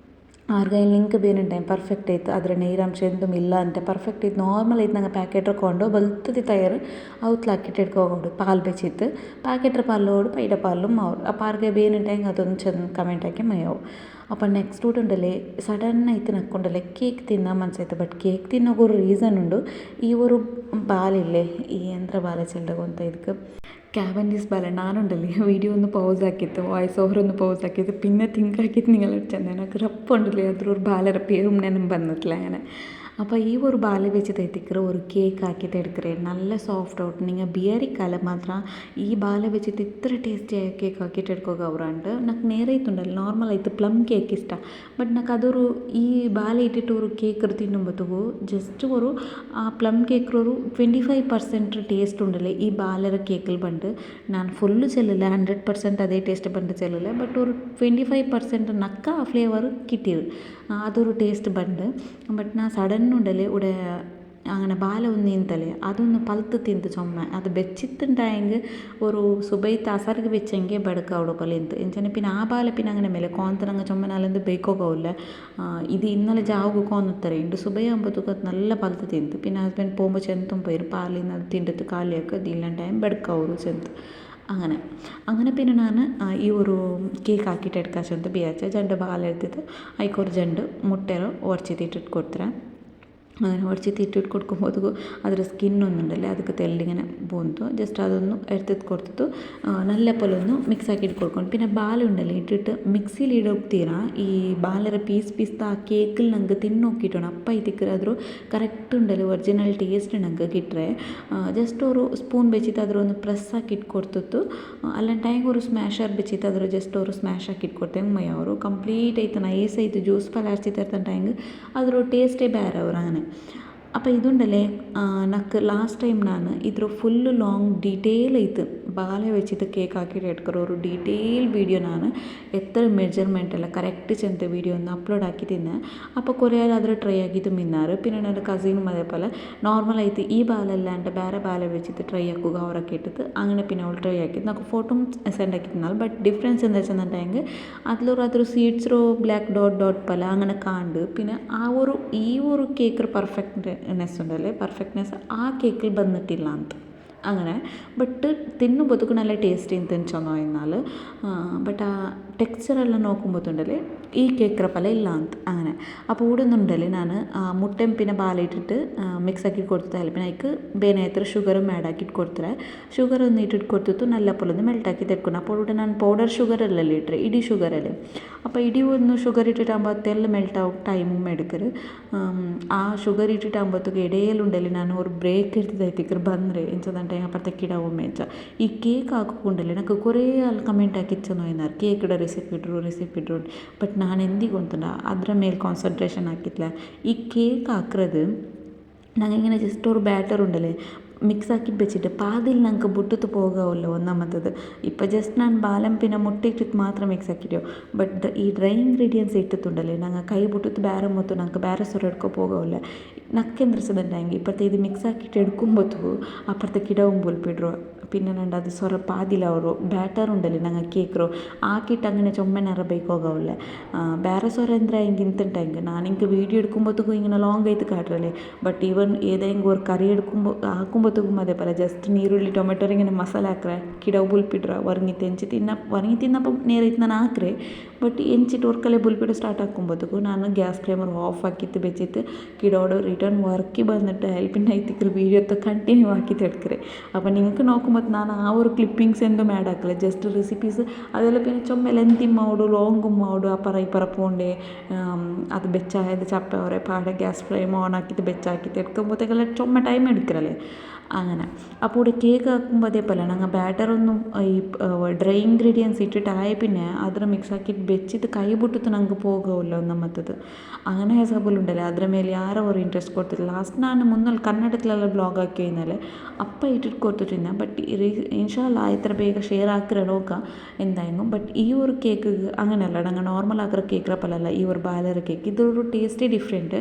ಆರ್ಗೈಲ್ ಲಿಂಕ್ ಬೇನುಂಟಾಯ್ ಪರ್ಫೆಕ್ಟ್ ಆಯ್ತು ಅದರ ನೀರಾಂಶ ಎಂದೂ ಇಲ್ಲ ಅಂತ ಪರ್ಫೆಕ್ಟ್ ಆಯ್ತು ನಾರ್ಮಲ್ ಆಯ್ತು ನಂಗೆ ಪ್ಯಾಕೆಟ್ ಕೊಂಡು ಬಲ್ತದಿ ತಯಾರು ಅವತ್ತು ಹಾಕಿಟ್ಟು ಇಟ್ಕೋಗೋಡು ಪಾಲು ಬೆಚ್ಚಿತ್ತು ಪ್ಯಾಕೆಟ್ರ ಪಾಲೋಡು ಪೈಡ ಪಾಲು ಮಾವು ಆ ಪಾರ್ಗೆ ಬೇನುಂಟಾಯ್ ಅದೊಂದು ಚೆಂದ ಕಮೆಂಟ್ ಹಾಕಿ ಮೈಯವು അപ്പം നെക്സ്റ്റ് ഉണ്ടല്ലേ സഡൻ ആയിട്ട് നക്കുണ്ടല്ലേ കേക്ക് തിന്നാൻ മനസ്സാಯ್ತು ബಟ್ കേക്ക് തിന്നೋಕೆ ഒരു ರೀಸನ್ ಉಂಡು ಈ ഒരു ಬಾಲಿല്ലേ ಈ ಯಂತ್ರ ಬಾಲ ಚೆಲ್ಲಗು ಅಂತ ಇದಕ್ಕೆ ക്യാബൻഡീസ് ബാല ഞാനുണ്ടല്ലേ വീഡിയോ ഒന്ന് പൗസ് ആക്കിയിട്ട് വോയിസ് ഓവർ ഒന്ന് പൗസ് ആക്കിയിട്ട് പിന്നെ തിങ്ക് ആക്കിയിട്ട് നിങ്ങൾ ചെന്ന് എനിക്ക് റപ്പുണ്ടല്ലേ അതൊരു ബാലര പേരും ഞാനും വന്നിട്ടില്ല അങ്ങനെ അപ്പോൾ ഈ ഒരു ബാല വെച്ച് തെറ്റിക്കിற ഒരു കേക്ക് ആക്കിയിട്ട് എടുக்கிறேன் നല്ല സോഫ്റ്റ് ഔട്ട് നിങ്ങൾ ബിയറിക്കാലം മാത്രം ഈ ബാല വെച്ചിട്ട് ഇത്ര ടേസ്റ്റിയായ കേക്ക് ആക്കിയിട്ട് എടുക്കുക അവരുണ്ട് నాకు നേരെ ഇത്തുണ്ടല്ലോ നോർമൽ ആയിട്ട് പ്ലം കേക്ക് ഇഷ്ട ബട്ട് నాకు അതൊരു ഈ ബാല ഇട്ടിട്ട് ഒരു കേക്ക് തിന്നുമ്പോഴത്തേക്കു ജസ്റ്റ് ഒരു ആ പ്ലം കേക്ക് ഒരു 25% ടേസ്റ്റ് ഉണ്ടല്ലേ ഈ ബാലര കേക്കിൽ പണ്ട് ഞാൻ ഫുള്ള് ചെല്ലില്ല 100% അതേ ടേസ്റ്റ് പണ്ട് ചെല്ലില്ല ബട്ട് ഒരു 25% നക്ക ആ ഫ്ലേവർ കിട്ടിയത് അതൊരു ടേസ്റ്റ് പണ്ട് ബട്ട് ഞാൻ സഡൻ ഉണ്ടല്ലേ ഇവിടെ അങ്ങനെ ബാല ഒന്ന് നീന്തല്ലേ അതൊന്ന് പൽത്ത് തിന്ത് ചുമ അത് വെച്ചിട്ടുണ്ടായെങ്കിൽ ഒരു സുബൈത്ത് അസർക്ക് വെച്ചെങ്കിൽ ബെടുക്കാവുള്ളൂ പലന്ത് എന്നുവെച്ചാൽ പിന്നെ ആ ബാല പിന്നെ അങ്ങനെ മേലെ കോന്തനങ്ങ ചുമനാലെന്ത് ബേക്കോക്കാവില്ല ഇത് ഇന്നലെ ജാവുക കോന്നത്തറേ ഉണ്ട് സുബൈയാകുമ്പോഴത്തേക്ക് അത് നല്ല പൽത്ത് തിന്ത് പിന്നെ ഹസ്ബൻഡ് പോകുമ്പോൾ ചെന്തും പോയി പാലിൽ നിന്ന് അത് തിണ്ടിട്ട് കാലിയൊക്കെ ഇതില്ലാണ്ടായും ബെടുക്കാവുള്ളൂ ചെന്ത് അങ്ങനെ പിന്നെ ഞാൻ ഈ ഒരു കേക്ക് ആക്കിയിട്ട് എടുക്കാൻ ചെന്ന് വിചാരിച്ച ജണ്ട് ബാലെടുത്തിട്ട് അതിക്കൊരു ജണ്ട് മുട്ടേರೋ ಒಡ್ಚಿಟ್ಟಿಟ್ಟು ಕೊಡ್ತಾರೆ അങ്ങനെ ಒಡ್ಚಿಟ್ಟು ಇಟ್ಟಿಟ್ಟು കൊടുക്കുമ്പോൾ ಅದರ ಸ್ಕಿನ್ ಒಂದುಂಡല്ലേ ಅದಕ್ಕೆ ತೆಲ್ಲಿങ്ങനെ ಬಂತು ಜಸ್ಟ್ ಅದನ್ನು എടുത്തിട്ട് കൊടുത്തിട്ട് നല്ല പോലെ ഒന്ന് മിക്സ് ആക്കിയിട്ട് കൊടുക്കണം പിന്നെ ബാലുണ്ടല്ലേ ഇട്ടിട്ട് മിക്സിയിൽ ഇടോಗ್ತೀರಾ ഈ ബാലര പീസ് ആ കേക്കിൽ ഞങ്ങൾക്ക് തിന്നോക്കിയിട്ടാണ് അപ്പം ഇതിക്ക് അതൊരു കറക്റ്റ് ഉണ്ടല്ലോ ഒറിജിനൽ ടേസ്റ്റ് ഞങ്ങൾക്ക് കിട്ടರೆ ജസ്റ്റ് ഒരു സ്പൂൺ വെച്ചിട്ട് ಅದರೊಂದು ಪ್ರೆಸ್ ಹಾಕಿಟ್ಟು ಕೊಡ್ತಿತ್ತು ಅಲ್ಲಂಟಾಗಿ ഒരു ಸ್ಮ್ಯಾಶರ್ വെച്ചിട്ട് ಅದರ ಜಸ್ಟ್ ഒരു ಸ್ಮ್ಯಾಶ್ ಹಾಕಿಟ್ಟು ಕೊಡ್ತೇವೆ ಮೈ ಅವರು ಕಂಪ್ಲೀಟ್ ಆಯ್ತು ನೈಸ್ ಆಯಿತು ಜ್ಯೂಸ್ ಪಲ್ ಹಚ್ಚಿತ್ತು ಟೈಂಗೆ ಅದ್ರ ಟೇಸ್ಟೇ ಬೇರೆ ಅವ್ರು അങ്ങനെ അപ്പോൾ ഇതുണ്ടല്ലേ നക്ക് ലാസ്റ്റ് ടൈം ನಾನು ಇದ್ರ ಫುಲ್ಲು ಲಾಂಗ್ ಡೀಟೇಲ್ ಐತೆ ಬಾಳೆ വെച്ചിട്ട് കേക്ക് ആക്കിയിട്ട് എടുക്കുന്ന ഒരു ഡീറ്റെയിൽ വീഡിയോ ನಾನು എത്ര മെജർമെൻ്റ് എല്ലാം കറക്റ്റ് ചെന്ന വീഡിയോ ഒന്ന് അപ്ലോഡ് ആക്കി തിന്നെ അപ്പോൾ കുറേ അതിൽ ട്രൈ ആക്കിയിട്ട് മിന്നാറ് പിന്നെ എൻ്റെ കസിനും അതേപോലെ നോർമലായിട്ട് ഈ ബാലല്ലാണ്ട് ಬೇರೆ ಬಾಲೆ വെച്ചിട്ട് ട്രൈ ആക്കുക അവരൊക്കെ ഇട്ടിട്ട് അങ്ങനെ പിന്നെ അവൾ ട്രൈ ആക്കി നമുക്ക് ഫോട്ടോ സെൻഡ് ആക്കി തിന്നാൽ ബട്ട് ഡിഫറൻസ് എന്താ വെച്ചിട്ടുണ്ടെങ്കിൽ അതിലൊരു സീഡ്സ് ബ്ലാക്ക് ഡോട്ട് ഡോട്ട് പല അങ്ങനെ കാണ്ട് പിന്നെ ഈ ഒരു കേക്ക് പെർഫെക്റ്റ്നെസ് ഉണ്ടല്ലേ പെർഫെക്റ്റ്നെസ് ആ കേക്കിൽ വന്നിട്ടില്ല ಅಂತ അങ്ങനെ ಬಟ್ ತಿನ್ನುಬೋದಕ್ಕೂ നല്ല ಟೇಸ್ಟಿ ಅಂತ ಚೆನ್ನೋ എന്നാൽ ಬಟ್ ಆ ടെക്സ്ചറെല്ലാം നോക്കുമ്പോഴത്തുണ്ടല്ലേ ഈ കേക്ക് പോലെ ഇല്ല ಅಂತ അങ്ങനെ അപ്പോൾ ഇവിടെ ഒന്നുണ്ടല്ലേ ഞാൻ മുട്ടയും പിന്നെ പാലിട്ടിട്ട് മിക്സ് ആക്കി കൊടുത്താൽ പിന്നെ അതിക്ക് ಬೇನೆ ಹತ್ರ ಶುಗರನ್ನು ಆ್ಯಡ್ ಹಾಕಿಟ್ಟು ಕೊಡ್ತಾರೆ ಶುಗರನ್ನು ಇಟ್ಟಿಟ್ಟು ಕೊಡ್ತಿತ್ತು നല്ല പോലെ ഒന്ന് ಮೆಲ್ಟಾಕಿ ತೆಟ್ಕೊಂಡು അപ്പോൾ ഇവിടെ ನಾನು ಪೌಡರ್ ಶುಗರಲ್ಲ ಇಟ್ಟರೆ ಇಡೀ ಶುಗರಲ್ಲೇ അപ്പോൾ ഇടി ഒന്ന് ഷുഗർ ഇട്ടിട്ടാകുമ്പോൾ അതെല്ലാം മെൽട്ടാവും ടൈമും എടുക്കರು ಆ ಶುಗರ್ ಇಟ್ಟಿട്ടാകുമ്പോഴത്തേക്ക് ഇടയിലുണ്ടല്ലേ ನಾನು ഒരു ബ്രേക്ക് എടുത്തിട്ട് ಬಂದರೆ ಎಂಚದಂటే ಅಪ್ಪರ್ತಕ್ಕೆ ಗಿಡ ಒಮ್ಮೆಂಚ ಈ ಕೇಕ್ ಹಾಕೊಂಡಲ್ಲಿ ನನಗೆ കുറേ ಆಲ್ ಕಮೆಂಟ್ ಹಾಕಿಚ್ಚನೋ ಏನಾರು ಕೇಕ್ಡ ರೆಸಿಪಿ ಇಡ್ರು ಬಟ್ ನಾನು ಎಂದಿಗೂ ಅಂತಂಡ ಅದರ ಮೇಲೆ ಕಾನ್ಸಂಟ್ರೇಷನ್ ಹಾಕಿತ್ಲ ഈ കേക്ക് ಹಾಕ್ರದು ನಂಗೆ ഇങ്ങനെ ജസ്റ്റ് ഒരു ബാറ്റർ ഉണ്ടല്ലേ മിക്സ് ആക്കിയിട്ട് വെച്ചിട്ട് പാതിൽ ഞങ്ങൾക്ക് ബുട്ടത്ത് പോകാമല്ലോ ഒന്നാമത്തത് ഇപ്പോൾ ജസ്റ്റ് ഞാൻ ബാലം പിന്നെ മുട്ട ഇട്ടിട്ട് മാത്രം മിക്സ് ആക്കിയിട്ടോ ബട്ട് ഈ ഡ്രൈ ഇൻഗ്രീഡിയൻസ് ഇട്ടിട്ടുണ്ടല്ലേ ഞങ്ങൾ കൈ ബുട്ടത്ത് ಬೇರೆ ಮೊತ್ತು ഞങ്ങൾക്ക് ಬೇರೆ ಸೊರ എടുക്കോ പോകാമല്ലോ നക്കെന്തിരിച്ചതുണ്ടെങ്കിൽ ഇപ്പോഴത്തെ ഇത് മിക്സ് ആക്കിയിട്ട് എടുക്കുമ്പോഴത്തേക്കും അപ്പുറത്തെ കിടവും പോൽപ്പിಡ್ರು പിന്നെ അത് ಸೊರ ಪಾದಿಲ್ಲ ಅವರು ಬ್ಯಾಟರ್ ಉಂಡಲ್ಲಿ ನಂಗೆ ಕೇಕ್ರು ಹಾಕಿಟ್ಟು അങ്ങനെ ചുമ്മനറ ബൈക്കോകാവില്ല ಬೇರೆ ಸೊರ ಅಂದರೆ ಹಿಂಗೆ ಇಂತಂಟ ಹಿಂಗೆ ನಾನು ಹಿಂಗೆ ವೀಡಿയോ എടുക്കുമ്പോഴത്തേക്കും ഇങ്ങനെ ലോങ് ആയിട്ട് കാട്ടറല്ലേ ബട്ട് ഈവൻ ഏതെങ്കിലും ഒരു കറി ಹಾಕುമ്പോഴത്തേക്കും അതേപോലെ ജസ്റ്റ് ನೀರುಳ್ಳಿ ಟೊಮೆಟೊ ഇങ്ങനെ ಮಸಾಲ ಹಾಕ್ರೆ ಕಿಡವು ಬುಲ್ಪಿಡ್ರ ಒರಗಿ ತಿನ್ನപ്പം ನೇರೈತೆ ನಾನು ಹಾಕ್ರೆ ಬಟ್ ಎಂಚಿಟ್ಟು ಒರ್ಕಲೆ ಬುಲ್ಪಿಡು ಸ್ಟಾರ್ಟ್ ಹಾಕ್ಕೊಂಬೋದಕ್ಕೂ ನಾನು ಗ್ಯಾಸ್ ಫ್ಲೇಮರ್ ಆಫ್ ಹಾಕಿತ್ತು ಬೆಚ್ಚಿತ್ತು ಕಿಡೋಡು ರಿಟರ್ನ್ ವರ್ಕಿ ಬಂದಿട്ട് ഹെൽപ്പിൻ്റെ ആയിത്തിക്കൽ വീഡിയോത്തെ കണ്ടിന്യൂ ആക്കിയിട്ട് എടുക്കറേ അപ്പോൾ നിങ്ങൾക്ക് നോക്കുമ്പോൾ ನಾನು ಆ ഒരു ക്ലിപ്പിങ്സ് എന്തും ആഡ് ആക്കില്ല ജസ്റ്റ് റെസിപ്പീസ് അതെല്ലാം പിന്നെ ചുമ്മാ ലെന്തി മാവുಡು ലോങ്ങും മാവുಡು ಅಪರ ಇಪರ ಪೋಂಡೆ ಅದು ಬೆಚ್ಚಾയത് ചപ്പ അവരെ പാടെ ഗ്യാസ് ഫ്ലെയിം ഓൺ ആക്കിയിട്ട് ಬೆಚ್ಚಾക്കിയിട്ട് എടുക്കുമ്പോഴത്തേക്കെല്ലാം ചുമ്മാ ടൈം എടുക്കറല്ലേ അങ്ങനെ അപ്പോൾ ഇവിടെ കേക്ക് ആക്കുമ്പോൾ അതേപോലെ ഞങ്ങൾ ബാറ്ററൊന്നും ഈ ഡ്രൈ ഇൻഗ്രീഡിയൻസ് ഇട്ടിട്ടായ പിന്നെ അതിൽ മിക്സ് ആക്കിയിട്ട് വെച്ചിട്ട് കൈ ಬಿಟ್ಟಿತ್ತು ನಂಗೆ പോകാമല്ലോ ഒന്നാമത്തത് അങ്ങനെ ഹെസാബിലുണ്ടല്ലേ അതിರ ಮೇಲೆ ಯಾರೋ ഒരു ಇಂಟ್ರೆಸ್ಟ್ ಕೊಡ್ತಿಲ್ಲ ಲಾಸ್ಟ್ ನಾನು ಮುನ್ನಲ್ಲಿ ಕನ್ನಡದಲ್ಲೆಲ್ಲ ಬ್ಲಾಗ್ ಹಾಕಿ കഴിഞ്ഞാൽ ಅಪ್ಪ ಇಟ್ಟಿಟ್ಟು ಕೊಡ್ತಿಟ್ಟಿನ ಬಟ್ ഇൻഷാല്ല ഇത്ര ಬೇಗ ഷെയർ ആക്കിற നോക്കാം എന്തായെങ്കിലും ബട്ട് ഈ ഒരു കേക്ക് അങ്ങനെയല്ല ഞങ്ങൾ നോർമൽ ആക്കിற കേക്കിற പോലല്ല ഈ ഒരു ബാലർ കേക്ക് ഇതൊരു ടേസ്റ്റ് ഡിഫറെൻറ്റ്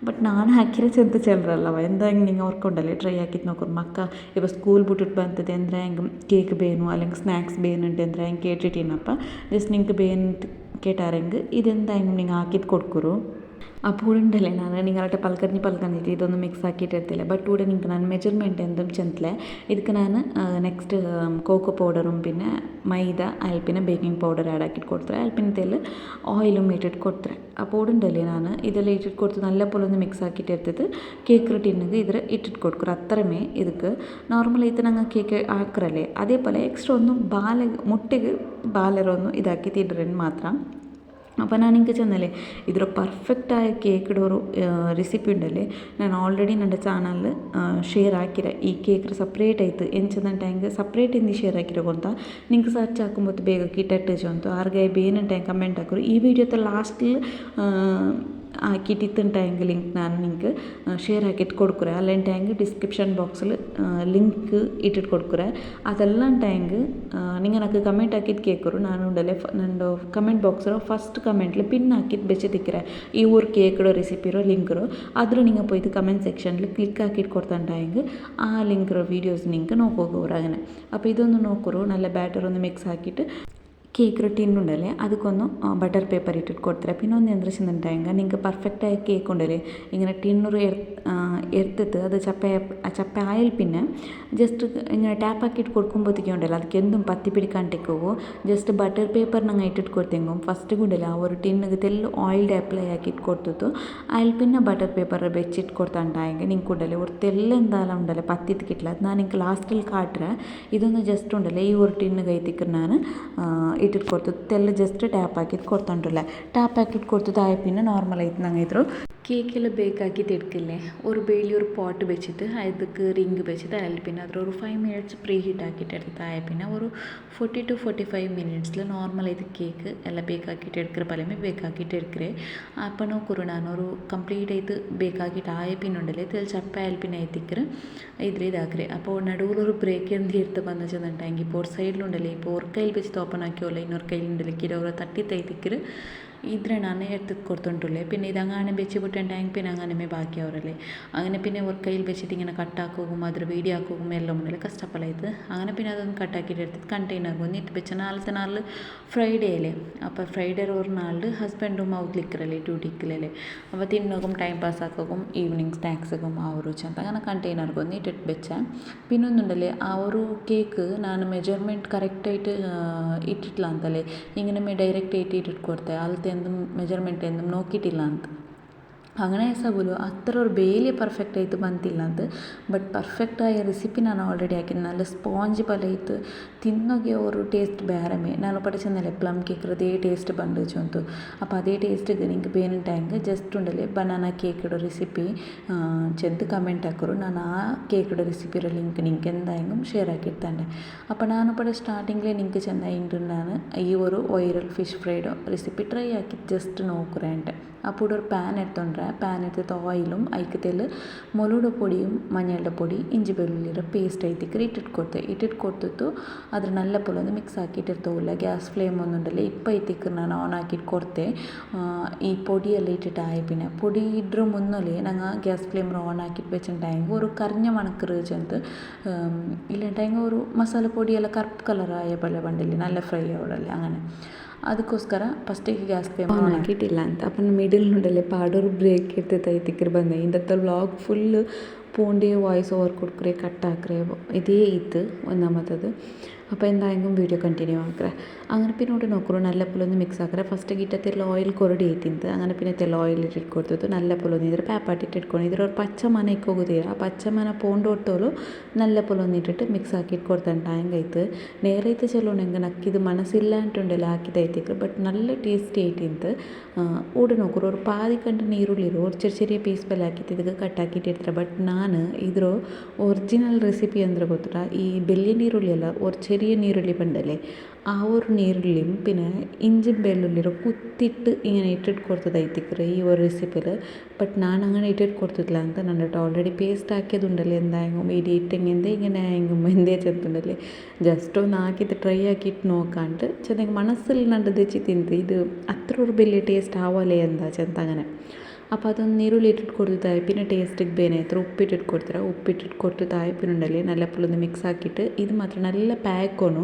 ಬಟ್ ನಾನು ಹಾಕಿರೋ ಚೆಂದ ಚೆಲ್ಲರಲ್ಲವ ಎಂದಂಗೆ ನಿಂಗೆ ಅವ್ರ್ಕೊಂಡಲ್ಲಿ ಟ್ರೈ ಹಾಕಿತ್ತು ನೋಡ್ಕೊಂಡು ಮಕ್ಕ ಇವಾಗ ಸ್ಕೂಲ್ ಬಿಟ್ಟಿಟ್ಟು ಬಂತದೆ ಅಂದರೆ ಹೆಂಗೆ ಕೇಕ್ ಬೇನು അല്ലെങ്കിൽ സ്നാക്സ് ಬೇನುಂಟು ಅಂದರೆ ಹೆಂಗೆ ಕೇಟಿಟ್ಟಿನಪ್ಪ ಜಸ್ಟ್ ನಿಂಗೆ ಬೇನು കേട്ടാരെങ്കിൽ ഇതെന്തായാലും നിങ്ങൾ ആക്കിയിട്ട് കൊടുക്കുറു അപ്പോൾ ഉണ്ടല്ലേ ഞാൻ നിങ്ങളുടെ പൽക്കഞ്ഞിട്ട് ഇതൊന്നും മിക്സ് ആക്കിയിട്ട് എടുത്തില്ല ബട്ട് ഇവിടെ നിങ്ങൾക്ക് ನಾನು ಮೆಜರ್ಮೆಂಟ್ എന്തും ചെന്നില്ല ಇದಕ್ಕೆ ನಾನು ನೆಕ್ಸ್ಟ್ ಕೋಕೋ ಪೌಡറും പിന്നെ മൈദ അതിൽ പിന്നെ ബേക്കിംഗ് പൗഡർ ആഡ് ആക്കിയിട്ട് കൊടുത്തേ അതിൽ പിന്നെ ഇതിൽ ഓയിലും ഇട്ടിട്ട് കൊടുത്തേ അപ്പോൾ ഉണ്ടല്ലേ ഞാൻ ഇതെല്ലാം ഇട്ടിട്ട് കൊടുത്ത് നല്ല പോലെ ഒന്ന് മിക്സ് ആക്കിയിട്ട് എടുത്തിട്ട് കേക്ക് ടിന്നിಗೆ ഇതിൽ ഇട്ടിട്ട് കൊടുക്കും അത്രമേ ಇದಕ್ಕೆ നോർമലായിട്ട് ഞങ്ങൾ കേക്ക് ആക്കറല്ലേ അതേപോലെ എക്സ്ട്രാ ഒന്നും മുട്ടയ്ക്ക് ബാലറൊന്നും ഇതാക്കിയിട്ട് ഇടരുന്ന് മാത്രം അപ്പോൾ ഞാൻ നിങ്ങൾക്ക് ചെന്നല്ലേ ഇതൊരു പെർഫെക്റ്റായ കേക്കിടെ ഒരു റെസിപ്പി ഉണ്ടല്ലേ ഞാൻ ഓൾറെഡി എൻ്റെ ചാനലിൽ ഷെയർ ആക്കിര ಈ ಕೇಕ್ ಸಪ್ರೇಟ್ ಆಯಿತು ಎಂಚದಂಟ ಹೆಂಗೆ ಸಪ್ರೇಟ್ ಇಂದು ಶೇರ್ ಹಾಕಿರೋ ಅಂತ ನಿಂಗೆ ಸರ್ಚ್ ಹಾಕೊಂಬೋದು ಬೇಗ ಕಿಟ್ಟಟ್ಟು ಅಂತ ಆರ್ಗೆ ಬೇನಂಟ ಕಮೆಂಟ್ ಹಾಕೋರು ಈ ವಿಡಿಯೋದ ಲಾಸ್ಟಿൽ ആക്കിയിട്ടിട്ടുണ്ടെങ്കിൽ ലിങ്ക് ഞാൻ നിങ്ങൾക്ക് ഷെയർ ആക്കിയിട്ട് കൊടുക്കുറേ അല്ലാണ്ടെങ്കിൽ ഡിസ്ക്രിപ്ഷൻ ബോക്സിൽ ലിങ്ക് ഇട്ടിട്ട് കൊടുക്കുറേ അതെല്ലാം ഉണ്ടെങ്കിൽ നിങ്ങൾ എനിക്ക് കമൻറ്റ് ആക്കിയിട്ട് കേൾക്കുറു നാനുണ്ടല്ലേ ನನ್ನ ಕಮೆಂಟ್ ಬಾಕ್ಸರೋ ಫಸ್ಟ್ ಕಮೆಂಟ್ಲಿ ಪಿನ್ ಹಾಕಿಟ್ಟು ಬೆಚ್ಚಿಟ್ಟಿಕ್ಕರೆ ಈ ಊರು ಕೇಕ್ಡೋ ರೆಸಿಪಿರೋ ಲಿಂಕ್ರೋ ಅದ್ರ നിങ്ങൾ പോയിട്ട് കമൻറ്റ് സെക്ഷനിൽ ക്ലിക്ക് ആക്കിയിട്ട് കൊടുത്തിട്ടുണ്ടെങ്കിൽ ആ ലിങ്കിರೋ വീഡിയോസ് നിങ്ങൾക്ക് നോക്കുക അങ്ങനെ അപ്പോൾ ഇതൊന്ന് നോക്കുറു നല്ല ബാറ്റർ ഒന്ന് മിക്സ് ആക്കിയിട്ട് കേക്ക് ടിന്നുണ്ടല്ലേ ಅದಕ್ಕೊಂದು ബട്ടർ പേപ്പർ ഇട്ടിട്ട് കൊടുത്തരെ പിന്നെ ഒന്ന് എന്ത് വെച്ചിട്ടുണ്ടെങ്കിൽ നിങ്ങൾക്ക് പെർഫെക്റ്റായ കേക്ക് ഉണ്ടല്ലേ ഇങ്ങനെ ടിന്നൂറ് എടുത്തിട്ട് അത് ചപ്പ ആയാൽ പിന്നെ ജസ്റ്റ് ഇങ്ങനെ ടാപ്പ് ആക്കിയിട്ട് കൊടുക്കുമ്പോഴത്തേക്കും ഉണ്ടല്ലോ ಅದಕ್ಕೆ എന്തും പത്തി പിടിക്കാണ്ടിരിക്കുമോ ജസ്റ്റ് ബട്ടർ പേപ്പർ ഞങ്ങൾ ഇട്ടിട്ട് കൊടുത്തെങ്കും ഫസ്റ്റ് ഉണ്ടല്ലോ ആ ഒരു ടിന്നിಗೆ തെല്ಲು ಆಯಿಲ್ ಅಪ್ಲೈ ആക്കിയിട്ട് കൊടുത്തിട്ട് അതിൽ പിന്നെ ബട്ടർ പേപ്പർ വെച്ചിട്ട് കൊടുത്തിട്ടുണ്ടെങ്കിൽ നിങ്ങൾക്ക് ഉണ്ടല്ലേ ഒരു തെല്ല് എന്തായാലും ഉണ്ടല്ലേ പത്തിട്ട് കിട്ടില്ല അത് ഞാൻ നിങ്ങൾക്ക് ലാസ്റ്റിൽ കാട്ടുറേ ഇതൊന്ന് ജസ്റ്റ് ഉണ്ടല്ലേ ഈ ഒരു ടിന്ന് കൈത്തിക്ക് ഞാൻ ಇಟ್ಟಿಟ್ಟು ಕೊಡ್ತದೆ ತೆಲ್ಲ ಜಸ್ಟ್ ಟ್ಯಾಪ್ ಹಾಕಿದ್ದು ಕೊಡ್ತೊಂಡ್ರಲ್ಲ ಟ್ಯಾಪ್ ಹಾಕಿಟ್ಟು ಕೊಡ್ತದೆ ಆಯ ಪಿನ್ನ ನಾರ್ಮಲ್ ಆಯ್ತು ನಂಗೆ ಇದ್ರು കേക്കെല്ലാം ബേക്കാക്കിയിട്ട് എടുക്കില്ലേ, ഒരു ബേലി ഒരു പോട്ട് വെച്ചിട്ട് അതിക്ക് റിങ് വെച്ചിട്ട് അതിൽ പിന്നെ ഒരു 5 മിനിറ്റ്സ് പ്രീ ഹീറ്റ് ആക്കിയിട്ട് എടുത്താൽ പിന്നെ ഒരു 40 to 45 മിനിറ്റ്സിൽ നോർമലായിട്ട് കേക്ക് എല്ലാം ബേക്കാക്കിയിട്ട് എടുക്കിற പലമേ ബേക്കാക്കിയിട്ട് എടുക്കേ. അപ്പം നോക്കുറു ഞാനൊരു കംപ്ലീറ്റ് ആയിട്ട് ബേക്കാക്കിയിട്ട് ആയ പിന്നെ ഉണ്ടല്ലേ ഇതിൽ ചപ്പായാൽ പിന്നെ എത്തിക്കറ് ഇതാക്കറ്. അപ്പോൾ നടുവിലൊരു ബ്രേക്ക് എന്ത് എടുത്ത് വന്നു ചെന്നിട്ടുണ്ടെങ്കിൽ ഇപ്പോൾ ഒരു സൈഡിലുണ്ടല്ലേ, ഇപ്പോൾ ഒരു കയ്യിൽ വെച്ചിട്ട് ഓപ്പൺ ആക്കിയോല്ലേ ಇನ್ನೊരു കയ്യിലുണ്ടല്ലേ കിലോ തട്ടി തയ്ത്തിക്കറ് ഇದ್ರೆ ನಾನು എടുത്ത് കൊടുത്തോണ്ടുള്ളേ. പിന്നെ ഇതങ്ങനെ വെച്ച് വിട്ടുണ്ടെങ്കിൽ പിന്നെ അങ്ങനെ ബാക്കിയാവറല്ലേ. അങ്ങനെ പിന്നെ ഒരു കയ്യിൽ വെച്ചിട്ട് ഇങ്ങനെ കട്ടാക്കും അದ್ರ വീഡിയോ ആക്കും എല്ലാം ഉണ്ടല്ലേ കഷ്ടപ്പെടായത്. അങ്ങനെ പിന്നെ അതൊന്ന് കട്ടാക്കിയിട്ട് എടുത്തിട്ട് കണ്ടെയ്നർ വന്നിട്ട് വെച്ച നാളത്തെ നാളിൽ ഫ്രൈഡേ അല്ലേ. അപ്പോൾ ഫ്രൈഡേ ഒരു നാളിൽ ഹസ്ബൻഡും ഔട്ട്ലിക്കറല്ലേ ഡ്യൂട്ടിക്കല്ലേ. അപ്പോൾ തിന്നോക്കും ടൈം പാസ് ആക്കും ഈവനിങ് സ്നാക്സൊക്കെ ಅವರು ಚಂದ അങ്ങനെ കണ്ടെയ്നർക്ക് ഒന്ന് ഇട്ടിട്ട് വെച്ചാൽ പിന്നെ ഒന്നുണ്ടല്ലേ ആ ഒരു കേക്ക് ನಾನು ಮೆಜರ್ಮೆಂಟ್ ಕರೆಕ್ಟಾയിട്ട് ಇಟ್ಟಿಲ್ಲ ಅಂತಲೇ ഇങ്ങനെ ഡയറക്റ്റ് ആയിട്ട് ഇട്ടിട്ട് കൊടുത്തേ ആളത്തെ എന്തും ಮೆಜರ್ಮೆಂಟ್ എന്തും നോക്കിയിട്ടില്ല ಅಂತ. അങ്ങനെ ಸಬಲು ಅತ್ರ ഒരു ಬೇಲಿ ಪರ್ಫೆಕ್ಟ್ ಆಯಿತು ಬಂತಿಲ್ಲ ಅಂತ. ಬಟ್ ಪರ್ಫೆಕ್ಟಾಗಿ ರೆಸಿಪಿ ನಾನು ಆಲ್ರೆಡಿ ಹಾಕಿದ್ದು നല്ല ಸ್ಪಾಂಜ್ പോലെ ಇತ್ತು ತಿನ್ನೋಗೆ ഒരു ടേസ്റ്റ് ಬೇರೆമേ. ನಾನು പഠിച്ചെന്നല്ലേ പ്ലം കേക്കിറതേ ടേസ്റ്റ് ಬಂದು ಚಂತು. അപ്പോൾ അതേ ടേസ്റ്റ് നിങ്ങൾക്ക് ಬೇನುಂಟಾയെങ്കിൽ ಜಸ್ಟ್ ಉಂಡಲೆ ಬನಾನಾ ಕೇಕಿಡೋ ರೆಸಿಪಿ ಚೆಂದ ಕಮೆಂಟ್ ಹಾಕೋರು. ನಾನು ಆ ಕೇಕಿಡೋ ರೆಸಿಪಿರ ಲಿಂಕ್ ನಿಂಗೆ എന്തായെങ്കിലും ഷെയർ ആക്കിയിട്ടാണ്. അപ്പോൾ ನಾನು ಪಡ ಸ್ಟಾರ್ಟಿಂಗ್ಲೇ നിങ്ങൾക്ക് ചെന്നായിട്ടുണ്ടാണ് ഈ ഒരു viral fish fried recipe try ആക്കി ജസ്റ്റ് നോക്കുറേണ്ട്. അപ്പോൾ ഒരു പാൻ എടുത്തോണ്ടേ പാൻ എടുത്തിട്ട് ഓയിലും അതിൽ മുളകുടെ പൊടിയും മഞ്ഞളുടെ പൊടി ഇഞ്ചി വെള്ളുള്ളിയുടെ പേസ്റ്റ് ആയിട്ട് ഇട്ടിട്ട് കൊടുത്തിട്ട് ಅದ್ರ നല്ല പോലെ ഒന്ന് മിക്സ് ആക്കിയിട്ട് എടുത്തോല്ല. ഗ്യാസ് ഫ്ലെയിം ഒന്നുണ്ടല്ലേ ഇപ്പം എത്തിക്ക് ഞാൻ ഓൺ ആക്കിയിട്ട് കൊടുത്തേ. ഈ പൊടിയെല്ലാം ഇട്ടിട്ടായി പിന്നെ പൊടി ഇടുற മുന്നല്ലേ ഞങ്ങൾ ഗ്യാസ് ഫ്ലെയിം ഓൺ ആക്കിയിട്ട് വെച്ചിട്ടുണ്ടെങ്കിൽ ഒരു കറിഞ്ഞ മണക്കറ് ചെന്ന് ഇല്ലുണ്ടെങ്കിൽ ഒരു മസാല പൊടിയെല്ലാം കറുപ്പ് കളറായ പോലെ പണ്ടില്ലേ നല്ല ഫ്രൈ ആവിടല്ലേ. അങ്ങനെ ಅದಕ್ಕೋಸ್ಕರ ಫಸ್ಟಿಗೆ ಗ್ಯಾಸ್ ಫ್ಲೇಮ್ ಆನ್ ಹಾಕಿಟ್ಟಿಲ್ಲ ಅಂತ. അപ്പം മിഡിലുണ്ടല്ലേ പാടൊരു ബ്രേക്ക് എടുത്ത് എത്തിക്കറ് ಬಂದೆ. ഇന്നത്തെ വ്ളോഗ് ഫുള്ള് പോണ്ടി വോയിസ് ഓവർ കൊടുക്കറേ കട്ടാക്കറേ ഇതേ ഇത് ഒന്നാമത്തത്. അപ്പോൾ എന്തായെങ്കിലും വീഡിയോ കണ്ടിന്യൂ ആക്കറേ. അങ്ങനെ പിന്നെ ഇവിടെ നോക്കറു നല്ല പോലെ ഒന്ന് മിക്സ് ആക്കറേ. ಫಸ್ಟ್ ಗಿಟ್ಟತ್ತೆಲ್ಲ ಆಯಿಲ್ ಕೊರಡಿ ಐತಿಂತ അങ്ങനെ പിന്നെ തെല്ല ഓയിൽ ഇട്ടിട്ട് കൊടുത്തിട്ട് നല്ല പോലെ ഒന്ന് ഇದ್ರ പാപ്പാട്ടിട്ട് ഇಟ್ಕೊಂಡು ഇದ್ರ ഒരു പച്ച മന ഇക്കോಗುತ್ತೀರ ಆ ಪಚ್ಚ ಮನ ಪೋಂಡೊಟ್ಟೋಲು നല്ല പോലെ ഒന്ന് ഇട്ടിട്ട് മിക്സ് ആക്കിയിട്ട് കൊടുത്തിട്ടായಂಗೈತು. നേരೈತೆ ಚಲೋ ನಂಗೆ ನಕ್ಕಿದು ಮನಸ್ಸಿಲ್ಲ ಅಂಟುಂಡೆಲ್ಲ ಹಾಕಿದೈತಿಕ್ರು ಬಟ್ നല്ല ടേസ്റ്റി ആയിട്ടിಂತ. ഊടെ നോക്കറു ഒരു പാതി കണ്ട് നീರುಳ್ಳಿರು ഒരു ചെറിയ പീസ് പോലെ ಹಾಕಿತ್ತು ಇದಕ್ಕೆ ಕಟ್ಟಾಕಿಟ್ಟು ಇರ್ತಾರೆ. ಬಟ್ ನಾನು ಇದ್ರ ಒರಿಜಿನಲ್ ರೆಸಿಪಿ ಅಂದರೆ ಗೊತ್ತಾ ಈ ಬೆಳ್ಳಿ ನೀರುಳ್ಳಿ ಅಲ್ಲ ഒരു ചെറിയ നീരുള്ളി പണ്ടല്ലേ ആ ഒരു നീരുള്ളിയും പിന്നെ ഇഞ്ചിയും വെള്ളുള്ളിയും കുത്തിയിട്ട് ഇങ്ങനെ ഇട്ടിട്ട് കൊടുത്തതായിത്തിക്കറ് ഈ ഒരു റെസിപ്പിയിൽ. ബട്ട് ഞാൻ അങ്ങനെ ഇട്ടിട്ട് കൊടുത്തിട്ടില്ല ಅಂತ നന്നിട്ട് ഓൾറെഡി പേസ്റ്റ് ആക്കിയതുണ്ടല്ലേ എന്തായെങ്കിലും ഇടിയിട്ടെങ്കിൽ ഇങ്ങനെ ആയെങ്കിലും എന്തേ ചെത്തുണ്ടല്ലേ ജസ്റ്റ് ഒന്ന് ആക്കിയിട്ട് ട്രൈ ആക്കിയിട്ട് നോക്കാണ്ട് ചെന്നെങ്കിൽ മനസ്സിൽ നണ്ട് തെച്ചി തിന്ത് ഇത് അത്ര ഒരു വലിയ ടേസ്റ്റ് ആവല്ലേ എന്താ ചെന്ത അങ്ങനെ. അപ്പോൾ അതൊന്ന് നീരുള്ളി ഇട്ടിട്ട് കൊടുത്തായി പിന്നെ ടേസ്റ്റിಗೆ ಬೇನೆ ಹತ್ರ ಉಪ್ಪಿಟ್ಟಿಟ್ಟು ಕೊಡ್ತಾರೆ. ಉಪ್ಪಿಟ್ಟಿಟ್ಟು ಕೊಟ್ಟಿದ್ದಾയി പിന്നെ ഉണ്ടല്ലേ നല്ല പോലെ ഒന്ന് മിക്സ് ആക്കിയിട്ട് ഇത് മാത്രം നല്ല പാക്കൊന്നു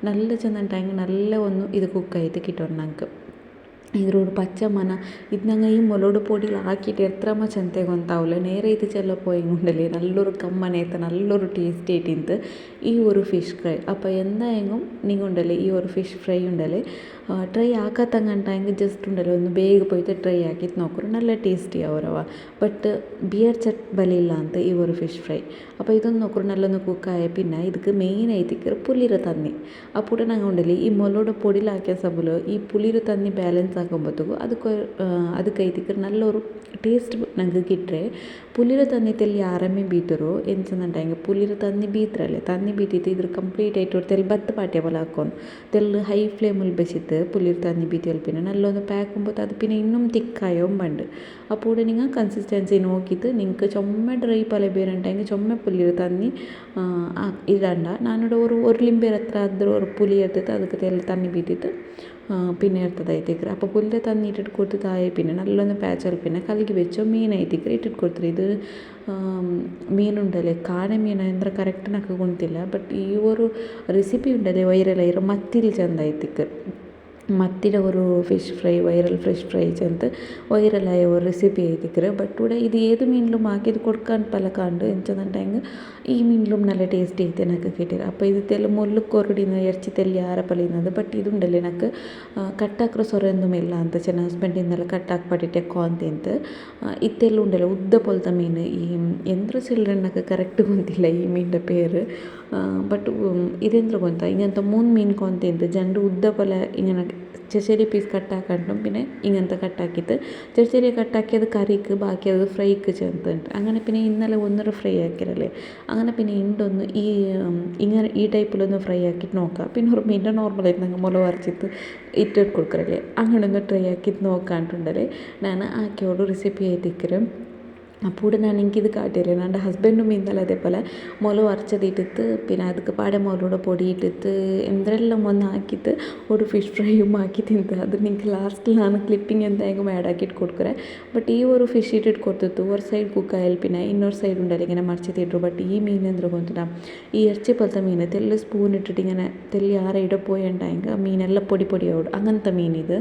നല്ല ചെന്നിട്ടായെങ്കിൽ നല്ല ഒന്ന് ഇത് കുക്കായിട്ട് കിട്ടണം ഞങ്ങൾക്ക്. ಇದ್ರೊಡು ಪಚ್ಚ ಮನ ಇದು ನಂಗೆ ಈ ಮೊಲೋಡು ಪೊಡಿಲಿ ಹಾಕಿಟ್ಟು ಎತ್ರಮ್ಮ ಚಂತೆ ಗೊತ್ತಾವಿಲ್ಲ ನೇರ ಇದು ಚೆಲ್ಲ പോയെങ്കിണ്ടല്ലേ നല്ലൊരു കമ്മനേത്ത് നല്ലൊരു ടേസ്റ്റ് ആയിട്ടിന്ത് ഈ ഒരു ഫിഷ് ഫ്രൈ. അപ്പോൾ എന്തായെങ്കിലും നിങ്ങൾ ഉണ്ടല്ലേ ഈ ഒരു ഫിഷ് ഫ്രൈ ഉണ്ടല്ലേ ട്രൈ ആക്കാത്തങ്ങണ്ടായെങ്കിൽ ജസ്റ്റ് ഉണ്ടല്ലോ ഒന്ന് ಬೇಗ പോയിട്ട് ട്രൈ ആക്കിയിട്ട് നോക്കರು നല്ല ടേസ്റ്റി ಅವರವ. ಬಟ್ ಬಿಯರ್ ಚಟ್ ಬಲಿಲ್ಲ ಅಂತ ಈ ഒരു ഫിഷ് ഫ്രൈ. അപ്പോൾ ഇതൊന്ന് നോക്കರು നല്ലൊന്ന് കുക്കായ പിന്നെ ಇದಕ್ಕೆ മെയിൻ ആയിട്ടിക്കറ് പുളിര തന്നി. അപ്പോൾ ഞങ്ങൾ ഉണ്ടല്ലേ ഈ ಮೊಲೋಡು പൊടിയിൽ ಹಾಕಿയ ಸಬಲು ಈ പുളിര തന്നി ಬ್ಯಾಲೆನ್ಸ್ ಆಗೋಂಬತ್ತಿಗೂ ಅದಕ್ಕೆ ಐತಿಕ್ಕರು നല്ലൊരു ടേസ്റ്റ് ഞങ്ങൾക്ക് കിട്ടേ. പുളിര തന്നി തെಲ್ಲಿ ಆರಾಮೇ ಬೀತರು ಎಂಚಂದಂಟಾಯಂಗೆ പുളിര തന്നി ಬೀತ್ರല്ലേ തന്നി ಬೀತಿತ್ತು ಇದ್ರ ಕಂಪ್ಲೀಟ್ ಆയിട്ട് ഒരു തെല്ല് ബത്ത് പാട്ടിയ പോലെ ಹಾಕೊಂಡು തെല്ല് ഹൈ ഫ്ലെയിമിൽ വെച്ചിട്ട് പുളിര തന്നി ബീത്തിയാൽ പിന്നെ നല്ലൊന്ന് പാക്കുമ്പോൾ അത് പിന്നെ ಇನ್ನுം തിക്കായോ ഉണ്ട്. അപ്പോൾ ഇവിടെ നിങ്ങൾ കൺസിസ്റ്റൻസി നോക്കിയിട്ട് നിങ്ങൾക്ക് ചുമ്മ ഡ്രൈ പോലെ ಬೇರೆಂಟಾയെങ്കിൽ ചുമ്മ പുളിര തന്നി ഇടണ്ട. ഞാനിവിടെ ഒരു ലിംബೆರ ಹತ್ರ ಆದರೂ ഒരു പുളി എടുത്തിട്ട് ಅದಕ್ಕೆ തെല്ല് തന്നി ಬೀತಿತ್ತು പിന്നെ എടുത്തതായിത്തേക്ക്. അപ്പോൾ പുല്ല് തന്നി ഇട്ടിട്ട് കൊടുത്തതായി പിന്നെ നല്ലൊന്ന് പാച്ചാൽ പിന്നെ കലക്കി വെച്ചോ മീനായിത്തേക്ക് ഇട്ടിട്ട് കൊടുത്തിട്ട് ഇത് മീനുണ്ടല്ലേ ಕಾಣೆ ಮೀನು ಅಂದರೆ ಕರೆಕ್ಟ್ ನನಗೆ ಗೊತ್ತಿಲ್ಲ. ಬಟ್ ಈ ഒരു ರೆಸಿಪಿ ಉಂಡല്ലേ ವೈರಲ್ ಆಯಿರೋ ಮತ್ತಿಲ್ ಚೆಂದ ಆಯ್ತಿಕ್ಕೆ മത്തിയുടെ ഒരു fish fry viral fish fry ചെന്ന് വൈറലായ ഒരു റെസിപ്പി ആയിത്തിക്കറ്. ബട്ട് ഇവിടെ ഇത് ഏത് മീനിലും ആക്കിയത് കൊടുക്കാൻ പലക്കാണ്ട് എന്നുവെച്ചിട്ടുണ്ടെങ്കിൽ ഈ മീനിലും നല്ല ടേസ്റ്റ് ആയിട്ട് എനിക്ക് കിട്ടിയത്. അപ്പോൾ ഇത് തെല്ല് മുള്ളു കൊരടിന്ന് ഇറച്ചി തെല്ലി ആരപ്പലിയുന്നത്. ബട്ട് ഇതുണ്ടല്ലേ എനിക്ക് ಕಟ್ಟಾಕ್ರ ಸೊರೆಂದುಮಿಲ್ಲ ಅಂತ ಚೆನ್ನ ಹಸ್ಬೆಂಡಿಂದೆಲ್ಲ ಕಟ್ಟಾಕಿ ಪಟ್ಟಿಟ್ಟೆಕ್ಕೋ ಅಂತ ಇತ್ತೆಲ್ಲ ಉಂಡಲ್ಲ ಉದ್ದ ಪೊಲ್ತ ಮೀನು ಈ ಎಂದ್ರ ಚಿಲ್ಡ್ರನ್ನಕ್ಕೆ ಕರೆಕ್ಟ್ ಗೊತ್ತಿಲ್ಲ ಈ ಮೀನಿನ പേര്. ಬಟ್ ಇದೆಂದ್ರ ಗೊತ್ತಾ ಹಿಂಗಂತ 3 ಮೀನು ಕೊಂತಿಂತ ಜಂಡು ಉದ್ದ ಪೊಲ ಹಿಂಗನ ചെറിയ പീസ് കട്ടാക്കാണ്ടും പിന്നെ ഇങ്ങനത്തെ കട്ടാക്കിയിട്ട് ചെറിയ കട്ടാക്കിയത് കറിക്ക് ബാക്കി അത് ഫ്രൈക്ക് ചേർത്തിട്ടുണ്ട്. അങ്ങനെ പിന്നെ ഇന്നലെ ഒന്നര ഫ്രൈ ആക്കിയതല്ലേ, അങ്ങനെ പിന്നെ ഇണ്ടൊന്ന് ഇങ്ങനെ ഈ ടൈപ്പിലൊന്ന് ഫ്രൈ ആക്കിയിട്ട് നോക്കാം. പിന്നെ ഒരു മീൻ്റെ നോർമലായിട്ട് ഞങ്ങൾ മുളക് വരച്ചിട്ട് ഇട്ടിട്ട് കൊടുക്കറല്ലേ, അങ്ങനെ ഒന്ന് ട്രൈ ആക്കിയിട്ട് നോക്കാണ്ടുണ്ടല്ലേ ഞാൻ ആക്കിയോട് റെസിപ്പി ആയിട്ടിക്കരും. അപ്പോൾ ഞാൻ എനിക്കിത് കാട്ടിയല്ലേ എൻ്റെ ഹസ്ബൻഡും ഇന്നലെ അതേപോലെ മുളക് വരച്ചതിട്ടിട്ട് പിന്നെ ಅದಕ್ಕೆ പാടെ മുളകുടെ പൊടി ഇട്ടിട്ട് എന്തെല്ലാം ഒന്ന് ആക്കിയിട്ട് ഒരു ഫിഷ് ഫ്രൈയും ആക്കി ತಿಂತೆ. ಅದು ನಿಂಗೆ ಲಾಸ್ಟಿൽ ನಾನು ಕ್ಲಿಪ್ಪಿಂಗ್ എന്തായാലും ആഡ് ആക്കിയിട്ട് കൊടുക്കറേ. ಬಟ್ ಈ ഒരു ഫിഷ് ഇട്ടിട്ട് കൊടുത്തിട്ട് ഒരു സൈഡ് കുക്കായാൽ പിന്നെ ಇನ್ನೊಂದು സൈഡ് ഉണ്ടല്ലോ ഇങ്ങനെ മറിച്ചിട്ടിട്ടു. ബട്ട് ഈ മീൻ എന്തൊരു ಗೊತ್ತಿಲ್ಲ, ഈ ഇറച്ചി പോലത്തെ മീൻ തെല്ല് സ്പൂൺ ഇട്ടിട്ട് ഇങ്ങനെ തെല്ലി ആരെ ഇട പോയിട്ടുണ്ടെങ്കിൽ മീനെല്ലാം പൊടിയാവും അങ്ങനത്തെ മീനിത്.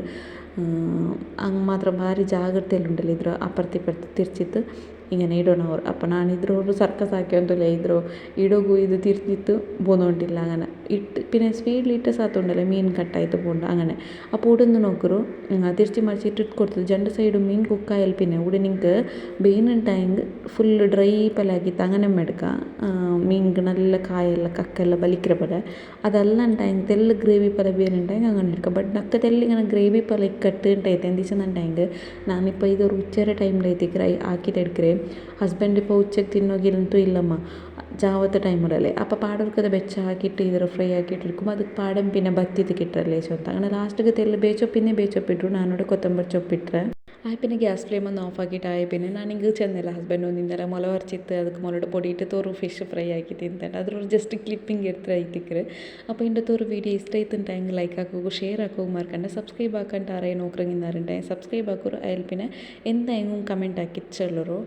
അങ്ങ് മാത്രം ഭാರಿ ಜಾಗ್ರತೆಯಲ್ಲುಂಟಲ್ಲ ಇದ್ರ ಅಪರ್ತಿ ತಿರ್ಚಿತ್ತು ಇങ്ങനെ ಇಡೋಣವ್ರು. അപ്പം ನಾನು ಇದ್ರವ್ರು ಸರ್ಕಸ್ ಹಾಕ್ಯಂತಲೇ ಇದ್ರು ಇಡೋಗು ഇത് തിരിച്ചിട്ട് പോകുന്നോണ്ടില്ല അങ്ങനെ ഇട്ട് പിന്നെ സ്പീഡിലിട്ട് സാത്തുണ്ടല്ലോ മീൻ കട്ടായിട്ട് പോകണ്ട അങ്ങനെ. അപ്പോൾ ഇവിടെ നിന്ന് നോക്കರು തിരിച്ച് മറിച്ചിട്ട് കൊടുത്തത് രണ്ട് സൈഡും മീൻ കുക്കായാൽ പിന്നെ ഇവിടെ നിങ്ങൾക്ക് ಬೇಯ್ನುಂಟಾയെങ്കിൽ ಫುಲ್ ಡ್ರೈ ಪಲ್ಲಾಗಿತ್ತು അങ്ങനെ എടുക്കാം. മീൻക്ക് നല്ല കായെല്ലാം കക്കെല്ലാം ബലിക്കിற പോലെ അതെല്ലാം ഉണ്ടായെങ്കിൽ തെല്ല ഗ്രേവി പോലെ ಬೇಯ್ನುಂಟಾയെങ്കിൽ അങ്ങനെ എടുക്കാം. ബട്ട് നക്ക തെല്ല ഇങ്ങനെ ഗ്രേവി പോലെ കെട്ടിട്ടായിട്ട് എന്തിച്ചെന്നുണ്ടെങ്കിൽ ನಾನಿപ്പോൾ ഇതൊരു ഉച്ചയുടെ ടൈമിലായിത്തേക്ക് ആക്കിയിട്ട് എടുക്കറേ. ഹസ്ബൻഡ് ഇപ്പോൾ ഉച്ചയ്ക്ക് തിന്നോಗಿರಂತೂ ഇല്ലമ്മ ಜಾವತ್ತ ಟೈಮಲ್ಲೇ അപ്പം പാടവർക്കത് ಬೆಚ್ಚ ಹಾಕಿಟ್ಟು ಇದರ ಫ್ರೈ ಹಾಕಿಟ್ಟು എടുക്കുമ്പോൾ അത് പാടം പിന്നെ ಬತ್ತಿದ್ದು കിട്ടല്ലേ ചൊത്ത അങ്ങനെ ലാസ്റ്റൊക്കെ തെല്ല് ಬೇಚೊಪ್ಪಿಟ್ರು ನಾನോട് കൊത്തമ്പരി ചൊപ്പിಟ್ರೆ ആയി. പിന്നെ ഗ്യാസ് ഫ്ലെയിം ഒന്ന് ഓഫ് ആക്കിയിട്ടായി. പിന്നെ ನಾನಿಂಗೆ ചെന്നില്ല ഹസ്ബൻഡ് ഒന്ന് ഇന്നലെ മുളക് വരച്ചിട്ട് ಅದಕ್ಕೆ മുളക് പൊടി ഇട്ടിട്ട് ഒരു ഫിഷ് ഫ്രೈ ആക്കി ತಿಂತಾರೆ. ಅದ್ರೊರು ಜಸ್ಟ್ ಕ್ಲಿಪ್ಪಿಂಗ್ ಎತ್ತರ ಐತಿಕ್ರೆ. അപ്പോൾ ഇന്നത്തെ ഒരു വീഡിയോ ഇഷ്ടം ആയിട്ടുണ്ടെങ്കിൽ ലൈക്ക് ആക്കുക, ഷെയർ ആക്കുക, മറക്കണ്ട സബ്സ്ക്രൈബ് ആക്കാൻ ആരെയും നോക്കറങ്ങിന്നാറുണ്ടായി സബ്സ്ക്രൈബ് ആക്കുക. അതിൽ പിന്നെ എന്തായെങ്കിലും കമൻറ്റ് ആക്കി ചെല്ലറോ.